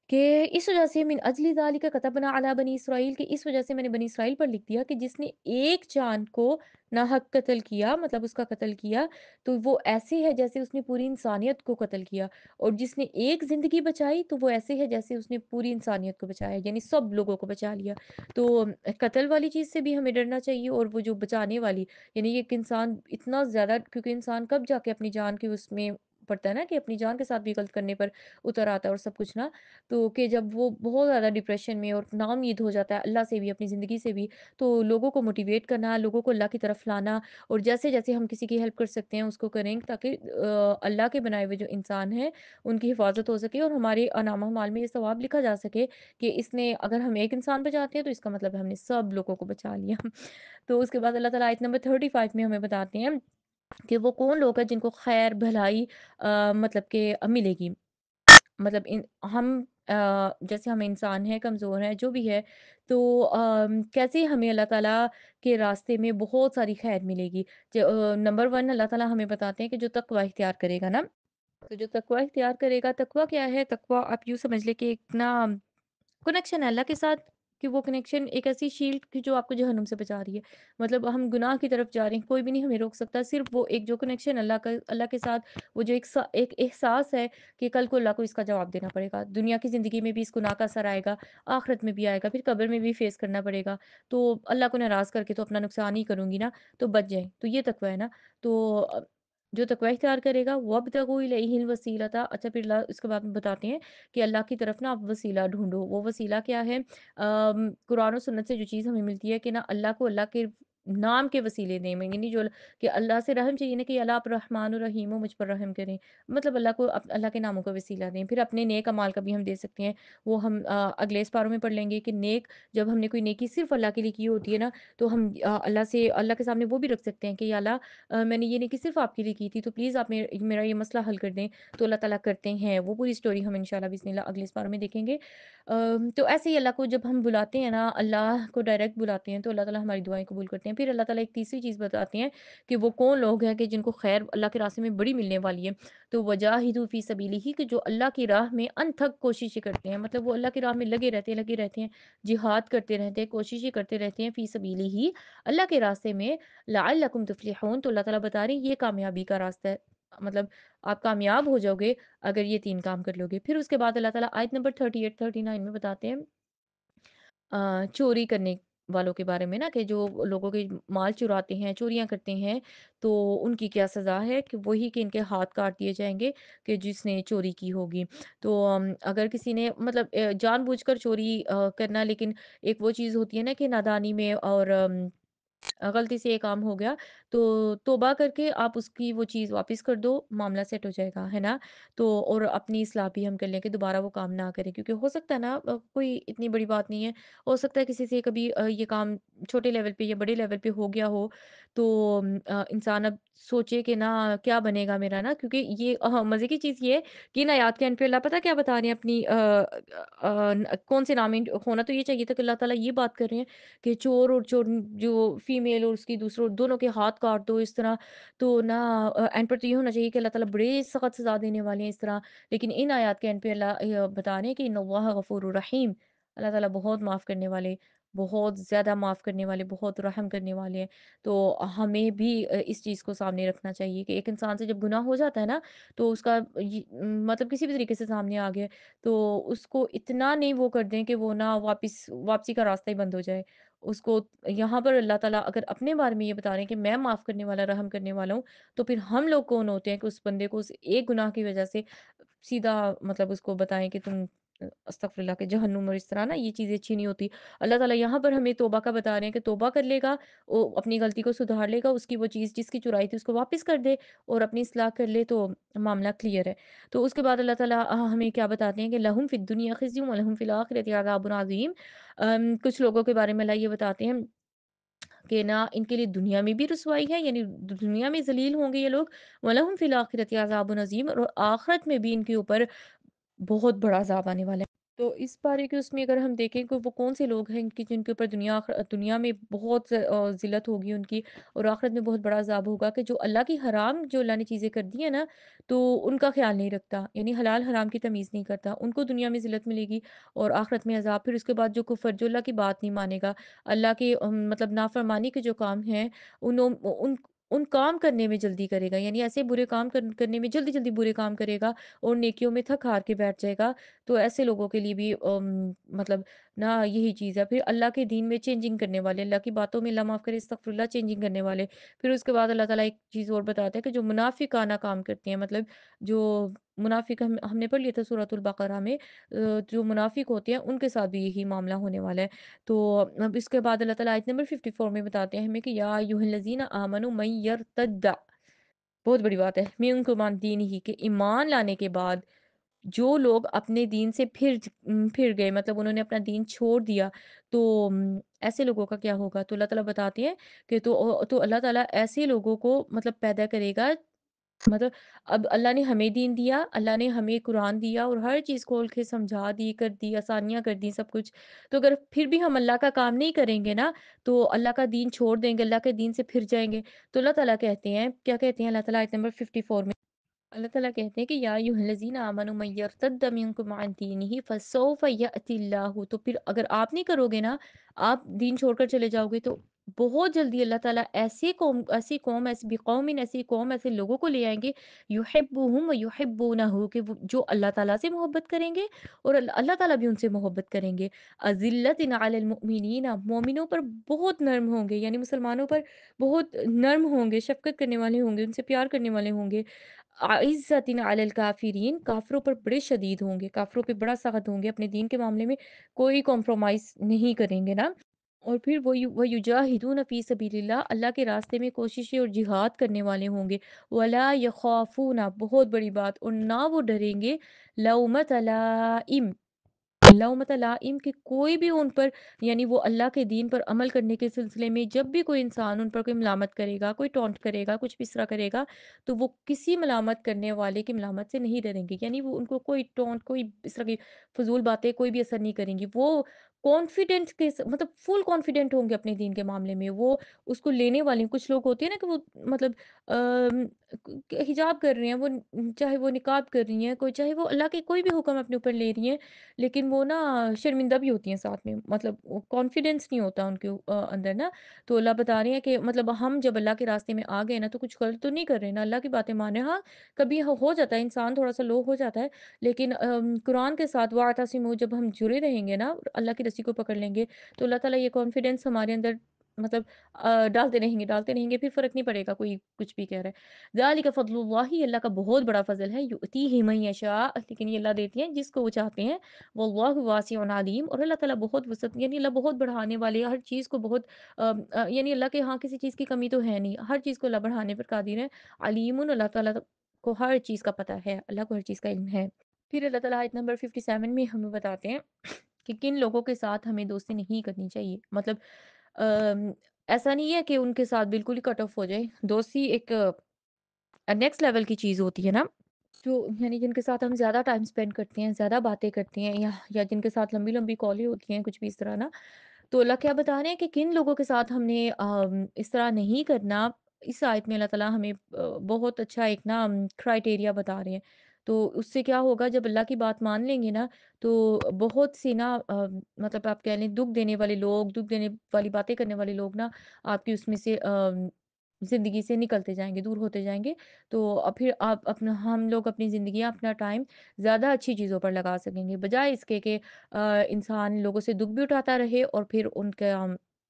کہ اس وجہ سے من اجل ذالک کتبنا علی بنی اسرائیل، کہ اس وجہ سے میں نے بنی اسرائیل پر لکھ دیا کہ جس نے ایک جان کو ناحق قتل کیا، مطلب اس کا قتل کیا، تو وہ ایسے ہے جیسے اس نے پوری انسانیت کو قتل کیا، اور جس نے ایک زندگی بچائی تو وہ ایسے ہے جیسے اس نے پوری انسانیت کو بچایا، یعنی سب لوگوں کو بچا لیا۔ تو قتل والی چیز سے بھی ہمیں ڈرنا چاہیے، اور وہ جو بچانے والی، یعنی ایک انسان اتنا زیادہ، کیونکہ انسان کب جا کے اپنی جان کی اس میں پڑتا ہے نا کہ اپنی جان کے ساتھ بھی غلط کرنے پر اتر آتا ہے اور سب کچھ نا، تو کہ جب وہ بہت زیادہ ڈپریشن میں اور نا امید ہو جاتا ہے اللہ سے بھی، اپنی زندگی سے بھی، تو لوگوں کو موٹیویٹ کرنا، لوگوں کو اللہ کی طرف لانا، اور جیسے جیسے ہم کسی کی ہیلپ کر سکتے ہیں اس کو کریں، تاکہ اللہ کے بنائے ہوئے جو انسان ہیں ان کی حفاظت ہو سکے، اور ہمارے نامہ اعمال میں یہ ثواب لکھا جا سکے کہ اس نے، اگر ہم ایک انسان بچاتے ہیں تو اس کا مطلب ہے ہم نے سب لوگوں کو بچا لیا۔ تو اس کے بعد اللہ تعالیٰ آیت نمبر 35 میں ہمیں بتاتے ہیں کہ وہ کون لوگ ہیں جن کو خیر بھلائی مطلب کہ ملے گی، مطلب ہم جیسے ہم انسان ہیں، کمزور ہیں، جو بھی ہے، تو کیسے ہمیں اللہ تعالیٰ کے راستے میں بہت ساری خیر ملے گی۔ نمبر 1 اللہ تعالیٰ ہمیں بتاتے ہیں کہ جو تقوی اختیار کرے گا نا، تو جو تقوی اختیار کرے گا، تقوی کیا ہے؟ تقوی آپ یوں سمجھ لیں کہ ایک نا کنیکشن ہے اللہ کے ساتھ، کہ وہ کنیکشن ایک ایسی شیلڈ کی جو آپ کو جہنم سے بچا رہی ہے، مطلب ہم گناہ کی طرف جا رہے ہیں، کوئی بھی نہیں ہمیں روک سکتا، صرف وہ ایک جو کنیکشن اللہ کے ساتھ، وہ جو ایک احساس ہے کہ کل کو اللہ کو اس کا جواب دینا پڑے گا، دنیا کی زندگی میں بھی اس گناہ کا اثر آئے گا، آخرت میں بھی آئے گا، پھر قبر میں بھی فیس کرنا پڑے گا، تو اللہ کو ناراض کر کے تو اپنا نقصان ہی کروں گی نا، تو بچ جائیں، تو یہ تقوی ہے نا۔ تو جو تقوی اختیار کرے گا، وَابْتَغُوا إِلَيْهِ الْوَسِيلَةَ، اچھا پھر اللہ اس کے بعد میں بتاتے ہیں کہ اللہ کی طرف نا آپ وسیلہ ڈھونڈو، وہ وسیلہ کیا ہے؟ قرآن و سنت سے جو چیز ہمیں ملتی ہے کہ نا اللہ کو اللہ کے نام کے وسیلے دیں، یعنی جو کہ اللہ سے رحم چاہیے نا کہ اللہ آپ رحمان الرحیم ہو، مجھ پر رحم کریں، مطلب اللہ کو اللہ کے ناموں کا وسیلہ دیں، پھر اپنے نیک اعمال کا بھی ہم دے سکتے ہیں، وہ ہم اگلے اسپاروں میں پڑھ لیں گے کہ نیک، جب ہم نے کوئی نیکی صرف اللہ کے لیے کی ہوتی ہے نا، تو ہم اللہ کے سامنے وہ بھی رکھ سکتے ہیں کہ یا اللہ میں نے یہ نیکی صرف آپ کے لیے کی تھی، تو پلیز آپ میرا یہ مسئلہ حل کر دیں، تو اللہ تعالیٰ کرتے ہیں، وہ پوری اسٹوری ہم انشاءاللہ بسم اللہ اگلے اسپاروں میں دیکھیں گے۔ تو ایسے ہی اللہ کو جب ہم بلاتے ہیں نا، اللہ کو ڈائریکٹ بلاتے ہیں، تو اللہ تعالیٰ ہماری دعائیں قبول کرتے ہیں۔ پھر اللہ تعالیٰ ایک تیسری چیز بتاتے ہیں کہ وہ کون لوگ ہیں کہ جن کو خیر اللہ کے راستے میں بڑی ملنے والی ہے، تو وجاہدوا فی سبیلہ، کہ جو اللہ کی راہ میں انتھک کوششیں کرتے ہیں، مطلب وہ اللہ کی راہ میں لگے رہتے ہیں، جہاد کرتے رہتے ہیں، کوششیں کرتے رہتے ہیں، فی سبیلہ، اللہ کے راستے میں، لعلکم تفلحون، تو اللہ تعالیٰ بتا رہے ہیں یہ کامیابی کا راستہ ہے۔ مطلب آپ کامیاب ہو جاؤ گے اگر یہ 3 کام کر لو گے۔ پھر اس کے بعد اللہ تعالیٰ آیت نمبر 38-39 میں بتاتے ہیں چوری کرنے والوں کے بارے میں نا کہ جو لوگوں کے مال چراتے ہیں، چوریاں کرتے ہیں، تو ان کی کیا سزا ہے کہ وہی کہ ان کے ہاتھ کاٹ دیے جائیں گے کہ جس نے چوری کی ہوگی۔ تو اگر کسی نے مطلب جان بوجھ کر چوری کرنا لیکن ایک وہ چیز ہوتی ہے نا کہ نادانی میں اور غلطی سے یہ کام ہو گیا، تو توبہ کر کے آپ اس کی وہ چیز واپس کر دو، معاملہ سیٹ ہو جائے گا، ہے نا؟ تو اور اپنی اصلاح بھی ہم کر لیں کہ دوبارہ وہ کام نہ کریں کیونکہ ہو سکتا ہے نا کوئی اتنی بڑی بات نہیں ہے، ہو سکتا ہے کسی سے کبھی یہ کام چھوٹے لیول پہ یا بڑے لیول پہ ہو گیا ہو، تو انسان اب سوچے کہ نا کیا بنے گا میرا نا کیونکہ یہ مزے کی چیز یہ ہے کہ ان آیات کے اینڈ پہ اللہ پتہ کیا بتا رہے ہیں اپنی کون سے نام ہونا تو یہ چاہیے تھا کہ اللہ تعالیٰ یہ بات کر رہے ہیں کہ چور اور چور جو فیمیل اور اس کی دوسروں دونوں کے ہاتھ کاٹ دو اس طرح تو نا اینڈ پر تو یہ ہونا چاہیے کہ اللہ تعالیٰ بڑے سخت سزا دینے والے ہیں اس طرح لیکن ان آیات کے اینڈ پہ اللہ بتا رہے ہیں کہ ان اللہ غفور الرحیم اللہ تعالیٰ بہت معاف کرنے والے بہت زیادہ معاف کرنے والے بہت رحم کرنے والے ہیں تو ہمیں بھی اس چیز کو سامنے رکھنا چاہیے کہ ایک انسان سے جب گناہ ہو جاتا ہے نا تو اس کا مطلب کسی بھی طریقے سے سامنے آ گیا تو اس کو اتنا نہیں وہ کر دیں کہ وہ نا واپسی کا راستہ ہی بند ہو جائے اس کو یہاں پر اللہ تعالیٰ اگر اپنے بارے میں یہ بتا رہے ہیں کہ میں معاف کرنے والا رحم کرنے والا ہوں تو پھر ہم لوگ کون ہوتے ہیں کہ اس بندے کو اس ایک گناہ کی وجہ سے سیدھا مطلب اس کو بتائیں کہ تم استغفر اللہ کے جہنم اور اس طرح نا یہ چیزیں اچھی نہیں ہوتی اللہ تعالیٰ یہاں پر ہمیں توبہ کا بتا رہے ہیں کہ توبہ کر لے گا وہ اپنی غلطی کو سدھار لے گا اس کی وہ چیز جس کی چرائی تھی اس کو واپس کر دے اور اپنی اصلاح کر لے تو معاملہ کلیئر ہے تو اس کے بعد اللہ تعالیٰ ہمیں کیا بتاتے ہیں کہ لہم فی الدنیا خزی و لہم فی الآخرۃ عذاب عظیم کچھ لوگوں کے بارے میں اللہ یہ بتاتے ہیں کہ نا ان کے لیے دنیا میں بھی رسوائی ہے یعنی دنیا میں ذلیل ہوں گے یہ لوگ وَلَهُمْ فِي الْآخِرَةِ عَذَابٌ عَظِيمٌ اور آخرت میں بھی ان کے اوپر بہت بڑا عذاب آنے والا ہے تو اس بارے کے اس میں اگر ہم دیکھیں کہ وہ کون سے لوگ ہیں کہ جن کے اوپر دنیا میں بہت ذلت ہوگی ان کی اور آخرت میں بہت بڑا عذاب ہوگا کہ جو اللہ کی حرام جو اللہ نے چیزیں کر دی ہیں نا تو ان کا خیال نہیں رکھتا یعنی حلال حرام کی تمیز نہیں کرتا ان کو دنیا میں ذلت ملے گی اور آخرت میں عذاب پھر اس کے بعد جو کفر جو اللہ کی بات نہیں مانے گا اللہ کے مطلب نافرمانی کے جو کام ہیں ان ان کام کرنے میں جلدی کرے گا یعنی ایسے برے کام کرنے میں جلدی جلدی برے کام کرے گا اور نیکیوں میں تھک ہار کے بیٹھ جائے گا تو ایسے لوگوں کے لیے بھی مطلب نا یہی چیز ہے پھر اللہ کے دین میں چینجنگ کرنے والے اللہ کی باتوں میں اللہ معاف کرے استغفر اللہ چینجنگ کرنے والے پھر اس کے بعد اللہ تعالیٰ ایک چیز اور بتاتا ہے کہ جو منافقانہ کام کرتے ہیں مطلب جو منافق ہم نے پڑھ لیا تھا سورۃ البقرہ میں جو منافق ہوتے ہیں ان کے ساتھ بھی یہی معاملہ ہونے والا ہے تو اب اس کے بعد اللہ تعالیٰ آیت نمبر 54 میں بتاتے ہیں ہمیں کہ یا ایھا الذین آمنوا من یرتد بہت بڑی بات ہے منکم عن دینہ کہ ایمان لانے کے بعد جو لوگ اپنے دین سے پھر گئے مطلب انہوں نے اپنا دین چھوڑ دیا تو ایسے لوگوں کا کیا ہوگا تو اللہ تعالیٰ بتاتے ہیں کہ تو اللہ تعالیٰ ایسے لوگوں کو مطلب پیدا کرے گا مطلب اب اللہ نے ہمیں دین دیا اللہ نے ہمیں قرآن دیا اور ہر چیز کھول کے سمجھا دی کر دی آسانیاں کر دی سب کچھ تو اگر پھر بھی ہم اللہ کا کام نہیں کریں گے نا تو اللہ کا دین چھوڑ دیں گے اللہ کے دین سے پھر جائیں گے تو اللہ تعالیٰ کہتے ہیں کیا کہتے ہیں اللہ تعالیٰ آیت نمبر 54 میں اللہ تعالیٰ کہتے ہیں کہ یا ایھا الذین آمنوا من یرتد منکم عن دینہ فسوف یأتی اللہ تو پھر اگر آپ نہیں کرو گے نا آپ دین چھوڑ کر چلے جاؤ گے تو بہت جلدی اللہ تعالیٰ ایسی قوم ایسے لوگوں کو لے آئیں گے یحبہم و یحبونہ کہ جو اللہ تعالیٰ سے محبت کریں گے اور اللہ تعالیٰ بھی ان سے محبت کریں گے اذلت علی المؤمنین مومنوں پر بہت نرم ہوں گے یعنی مسلمانوں پر بہت نرم ہوں گے شفقت کرنے والے ہوں گے ان سے پیار کرنے والے ہوں گے عزت علی الکافرین کافروں پر بڑے شدید ہوں گے کافروں پہ بڑا سخت ہوں گے اپنے دین کے معاملے میں کوئی کمپرومائز نہیں کریں گے نا اور پھر وہ یجاہدون فی سبیل اللہ اللہ کے راستے میں کوششیں اور جہاد کرنے والے ہوں گے ولا یخافون بہت بڑی بات اور نہ وہ ڈریں گے لومۃ لائم لومۃ لائم کہ کوئی بھی ان پر یعنی وہ اللہ کے دین پر عمل کرنے کے سلسلے میں جب بھی کوئی انسان ان پر کوئی ملامت کرے گا کوئی ٹونٹ کرے گا کچھ بھی اس طرح کرے گا تو وہ کسی ملامت کرنے والے کی ملامت سے نہیں ڈریں گے یعنی وہ ان کو کوئی ٹونٹ کوئی اس طرح کی فضول باتیں کوئی بھی اثر نہیں کریں گی وہ कॉन्फिडेंस के स मतलब फुल कॉन्फिडेंट होंगे अपने दीन के मामले में, वो उसको लेने वाले हैं। कुछ लोग होते हैं ना कि वो मतलब हिजाब कर रहे हैं, चाहे वो निकाब कर रही हैं, कोई चाहे वो अल्लाह के कोई भी हुक्म अपने ऊपर ले रही हैं, लेकिन वो ना शर्मिंदा भी होती हैं साथ में, मतलब वो कॉन्फिडेंस नहीं होता उनके अंदर ना। तो अल्लाह बता रहे हैं कि मतलब हम जब अल्लाह के रास्ते में आ गए ना, तो कुछ गलत तो नहीं कर रहे ना, अल्लाह की बातें मान रहे हैं। हाँ, कभी हो जाता है, इंसान थोड़ा-सा लो हो जाता है, लेकिन कुरान के साथ वातसिमू जब हम जुड़े रहेंगे ना, अल्लाह की रस्सी को पकड़ लेंगे, तो अल्लाह ताला ये कॉन्फिडेंस हमारे अंदर मतलब डालते रहेंगे, फिर फ़र्क नहीं पड़ेगा कोई कुछ भी कह रहा है। ज़ालिका फ़ज़्लुल्लाहि, अल्लाह का बहुत बड़ा फ़ज़ल है, युअतीहि मन यशा, लेकिन ये अल्लाह देते हैं जिसको वो चाहते हैं। वल्लाहु वासिउन अलीम, और अल्लाह ताला बहुत वसत, यानी अल्लाह बहुत बढ़ाने वाले, हर चीज़ को बहुत यानी अल्लाह के यहाँ किसी चीज़ की कमी तो है नहीं, हर चीज़ को अल्लाह बढ़ाने पर कादिर है। अलीमुन, अल्लाह ताला को हर चीज़ का पता है, अल्लाह को हर चीज़ का इल्म है। फिर अल्लाह ताला आयत नंबर 57 में हमें बताते हैं कि किन लोगों के साथ हमें दोस्ती नहीं करनी चाहिए। मतलब अम, ऐसा नहीं है कि उनके साथ बिल्कुल ही कट ऑफ हो जाए। दोस्ती एक नेक्स्ट लेवल की चीज़ होती है ना, जो यानी जिनके साथ हम ज़्यादा टाइम स्पेंड करते हैं, ज़्यादा बातें करते हैं, या जिनके साथ लंबी-लंबी कॉलें होती हैं, कुछ भी इस तरह ना। तो अल्लाह क्या बता रहे हैं कि किन लोगों के साथ हमने इस तरह नहीं करना। इस आयत में अल्लाह ताला हमें बहुत अच्छा एक ना क्राइटेरिया बता रहे हैं। तो उससे क्या होगा, जब अल्लाह की बात मान लेंगे ना, तो बहुत सी ना मतलब आप कह लें दुःख देने वाले लोग, दुःख देने वाली बातें करने वाले लोग ना आपकी उसमें से ज़िंदगी से निकलते जाएँगे, दूर होते जाएँगे। तो फिर आप अपना हम लोग अपनी ज़िंदगी, अपना टाइम ज़्यादा अच्छी चीज़ों पर लगा सकेंगे, बजाए इसके कि इंसान लोगों से दुःख भी उठाता रहे और फिर उनका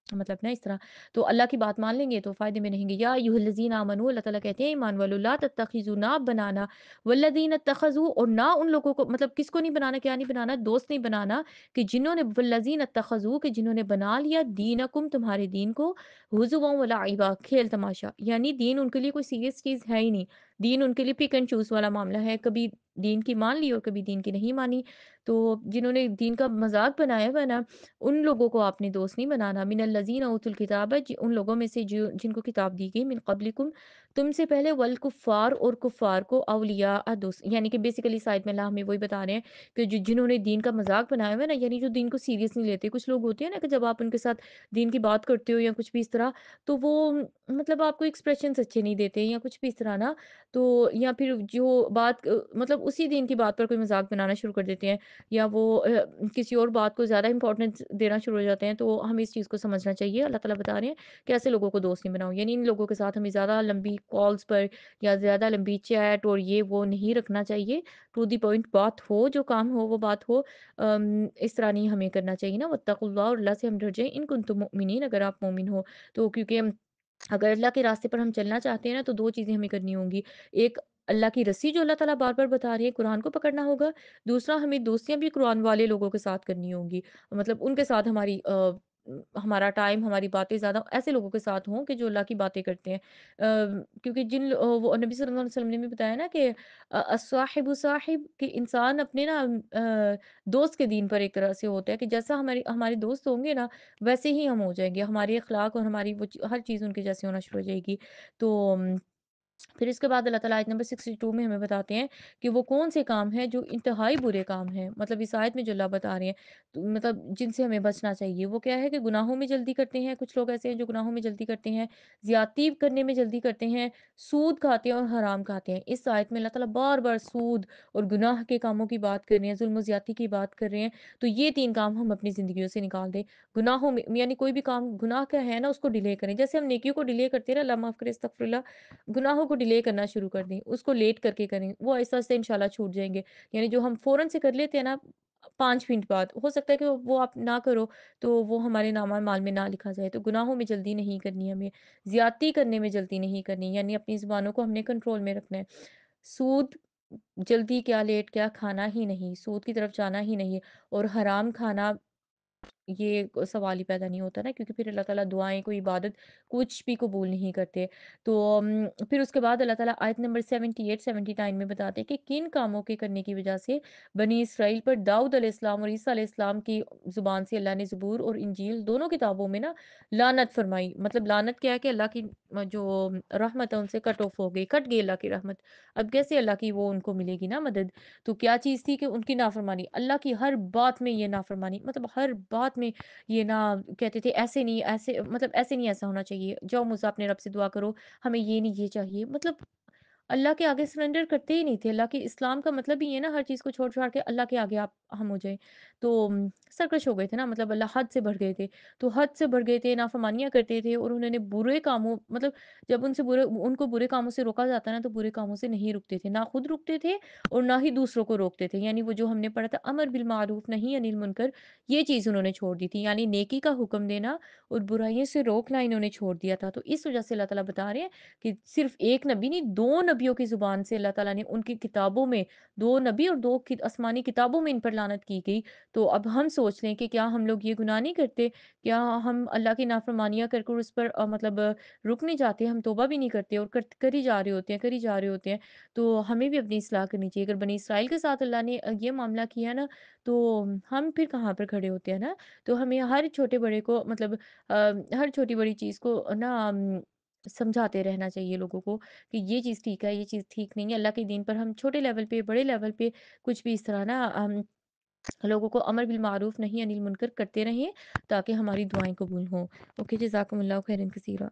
मतलब ना इस तरह। तो अल्लाह की बात मान लेंगे तो फ़ायदे में रहेंगे। या अय्युहल्लज़ीना आमनू, अल्लाह ताला कहते हैं ईमान वालों, ला तत्तखिज़ू, ना बनाना, वल्लज़ीना इत्तखज़ू, और ना उन लोगों को, मतलब किसको नहीं बनाना, क्या नहीं बनाना, दोस्त नहीं बनाना, कि जिन्होंने वल्लज़ीना इत्तखज़ू, कि जिन्होंने बना लिया दीनकुम, तुम्हारे दीन को, हुज़ुवन व लइबा, खेल तमाशा। यानी दीन उनके लिए कोई सीरियस चीज़ है ही नहीं। दीन उनके लिए पिक एंड चूज़ वाला मामला है, कभी दीन की मान ली और कभी दीन की नहीं मानी। तो जिन्होंने दीन का मज़ाक बनाया हुआ है ना, उन लोगों को आपने दोस्त नहीं बनाना। मिनल्लज़ीना उतुल किताब है, उन लोगों में से जो जिनको किताब दी गई, मिन क़ब्लिकुम, तुमसे पहले, वल कुफ़ार, और कुफ़ार को औलिया दोस्त, यानी कि बेसिकली साइड में अल्लाह हमें वही बता रहे हैं कि जिन्होंने दीन का मज़ाक बनाया हुआ है ना, यानी जो दीन को सीरियस नहीं लेते। कुछ लोग होते हैं ना कि जब आप उनके साथ दीन की बात करते हो या कुछ भी इस तरह, तो वो मतलब आपको एक्सप्रेशंस अच्छे नहीं देते या कुछ भी इस तरह ना। तो या फिर जो बात मतलब उसी दीन की बात पर कोई मज़ाक बनाना शुरू कर देते हैं, या वो किसी और बात को ज़्यादा इम्पोर्टेंस देना शुरू हो जाते हैं, तो हमें इस चीज़ को समझना चाहिए। अल्लाह ताला बता रहे हैं कि ऐसे लोगों को दोस्त नहीं बनाओ। यानी इन लोगों के साथ हमें ज़्यादा लंबी कॉल्स पर या ज़्यादा लंबी चैट और ये वो नहीं रखना चाहिए। टू द पॉइंट बात हो, जो काम हो वो बात हो। इस तरह नहीं हमें करना चाहिए ना। वत्तकुल्लाह, और अल्लाह से हम डर जाएँ, इन कुंतुम मुमिनीन, अगर आप मोमिन हो। तो क्योंकि अगर अल्लाह के रास्ते पर हम चलना चाहते हैं ना, तो 2 चीज़ें हमें करनी होंगी। एक, अल्लाह की रस्सी जो अल्लाह ताला बार-बार बता रही है, कुरान को पकड़ना होगा। दूसरा, हमें दोस्तियाँ भी कुरान वाले लोगों के साथ करनी होंगी। मतलब उनके साथ हमारा टाइम, हमारी बातें ज़्यादा ऐसे लोगों के साथ हों कि जो अल्लाह की बातें करते हैं। क्योंकि वो नबी सल्लल्लाहु अलैहि वसल्लम ने भी बताया ना कि अस्साहिबु साहिब, कि इंसान अपने ना दोस्त के दीन पर एक तरह से होता है, कि जैसा हमारे हमारे दोस्त होंगे ना, वैसे ही हम हो जाएँगे। हमारे अख़लाक और हमारी हर चीज़ उनके जैसे होना शुरू हो जाएगी। तो फिर इसके बाद अल्लाह ताला आयत नंबर 62 में हमें बताते हैं कि वो कौन से काम हैं जो इंतहाई बुरे काम हैं। मतलब इस आयत में जो अल्लाह बता रहे हैं, तो मतलब जिनसे हमें बचना चाहिए, वो क्या है कि गुनाहों में जल्दी करते हैं। कुछ लोग ऐसे हैं जो गुनाहों में जल्दी करते हैं, ज़्यादती करने में जल्दी करते हैं, सूद खाते हैं और हराम खाते हैं। इस आयत में अल्लाह ताला बार-बार सूद और गुनाह के कामों की बात कर रहे हैं, ज़ुल्म और ज़्यादती की बात कर रहे हैं। तो ये 3 काम हम अपनी ज़िंदगियों से निकाल दें। गुनाहों में यानी कोई भी काम गुनाह का है ना, उसको डिले करें। जैसे हम नेकियों को डिले करते हैं ना, अल्लाह माफ़ करे, अस्तगफिरुल्लाह, गुनाहों को डिले करना शुरू कर दें, उसको लेट करके करें, वो आहिस्ता-आहिस्ता इंशाल्लाह छूट जाएँगे। यानी जो हम फ़ौरन से कर लेते हैं ना, 5 मिनट बाद, हो सकता है कि वो आप ना करो, तो वो हमारे नामा-माल में ना लिखा जाए। तो गुनाहों में जल्दी नहीं करनी हमें, ज़्यादती करने में जल्दी नहीं करनी, यानी अपनी ज़ुबानों को हमने कंट्रोल में रखना है। सूद, जल्दी क्या लेट क्या, खाना ही नहीं, सूद की तरफ जाना ही नहीं, और हराम खाना, ये सवाल ही पैदा नहीं होता ना, क्योंकि फिर अल्लाह ताला दुआएँ, कोई इबादत कुछ भी कबूल नहीं करते। तो फिर उसके बाद अल्लाह ताला आयत नंबर 78-79 में बताते हैं कि किन कामों के करने की वजह से बनी इसराइल पर दाऊद अलैहिस्सलाम और ईसा अलैहिस्सलाम की ज़ुबान से अल्लाह ने ज़बूर और इंजील दोनों किताबों में ना लानत फरमाई। मतलब लानत क्या है कि अल्लाह की जो रहमत है उनसे कट ऑफ हो गई, कट गई अल्लाह की रहमत। अब कैसे अल्लाह की वो उनको मिलेगी ना मदद। तो क्या चीज़ थी कि उनकी नाफ़रमानी, अल्लाह की हर बात में ये नाफ़रमानी, मतलब हर बात साथ में ये ना कहते थे ऐसे नहीं ऐसे मतलब ऐसे नहीं ऐसा होना चाहिए, जाओ मुझसे अपने रब से दुआ करो, हमें ये नहीं ये चाहिए। मतलब अल्लाह के आगे सरेंडर करते ही नहीं थे। अल्लाह के इस्लाम का मतलब ही ये है ना हर चीज़ को छोड़-छाड़ के अल्लाह के आगे आप हम हो जाएँ। तो सरकश हो गए थे ना मतलब अल्लाह हद से बढ़ गए थे। तो हद से बढ़ गए थे, नाफ़रमानियाँ करते थे और उन्होंने बुरे कामों मतलब जब उनको बुरे कामों से रोका जाता है ना तो बुरे कामों से नहीं रुकते थे। ना खुद रुकते थे और ना ही दूसरों को रोकते थे। यानी वो जो हमने पढ़ा था अमर बिल मारूफ नही अनिल मुनकर, ये चीज़ उन्होंने छोड़ दी थी। यानी नेकी का हुक्म देना और बुराइयों से रोकना इन्होंने छोड़ दिया था। तो इस वज़ह से अल्लाह ताला बता रहे हैं कि सिर्फ़ 1 नबी नहीं 2 नबियों की ज़ुबान से अल्लाह ताला ने उनकी किताबों में 2 नबी और 2 कि आसमानी किताबों में इन पर लानत की गई। तो अब हम सोच लें कि क्या हम लोग ये गुनाह नहीं करते? क्या हम अल्लाह की नाफ़रमानियाँ कर कर उस पर मतलब रुक नहीं जाते? हम तौबा भी नहीं करते और कर ही जा रहे होते हैं, कर ही जा रहे होते हैं। तो हमें भी अपनी इस्लाह करनी चाहिए। अगर बनी इसराइल के साथ अल्लाह ने ये मामला किया ना, तो हम फिर कहाँ पर खड़े होते हैं ना? तो हमें हर छोटे-बड़े को मतलब हर छोटी-बड़ी चीज़ को ना समझाते रहना चाहिए लोगों को कि ये चीज़ ठीक है, ये चीज़ ठीक नहीं है। अल्लाह के दीन पर हम छोटे लेवल पे, बड़े लेवल पे कुछ भी इस तरह ना हम लोगों को अमर बिल मारूफ नही अनिल मुनकर करते रहें ताकि हमारी दुआएँ कबूल हों। ओके, जज़ाकमुल्लाह खैरन कसीरा।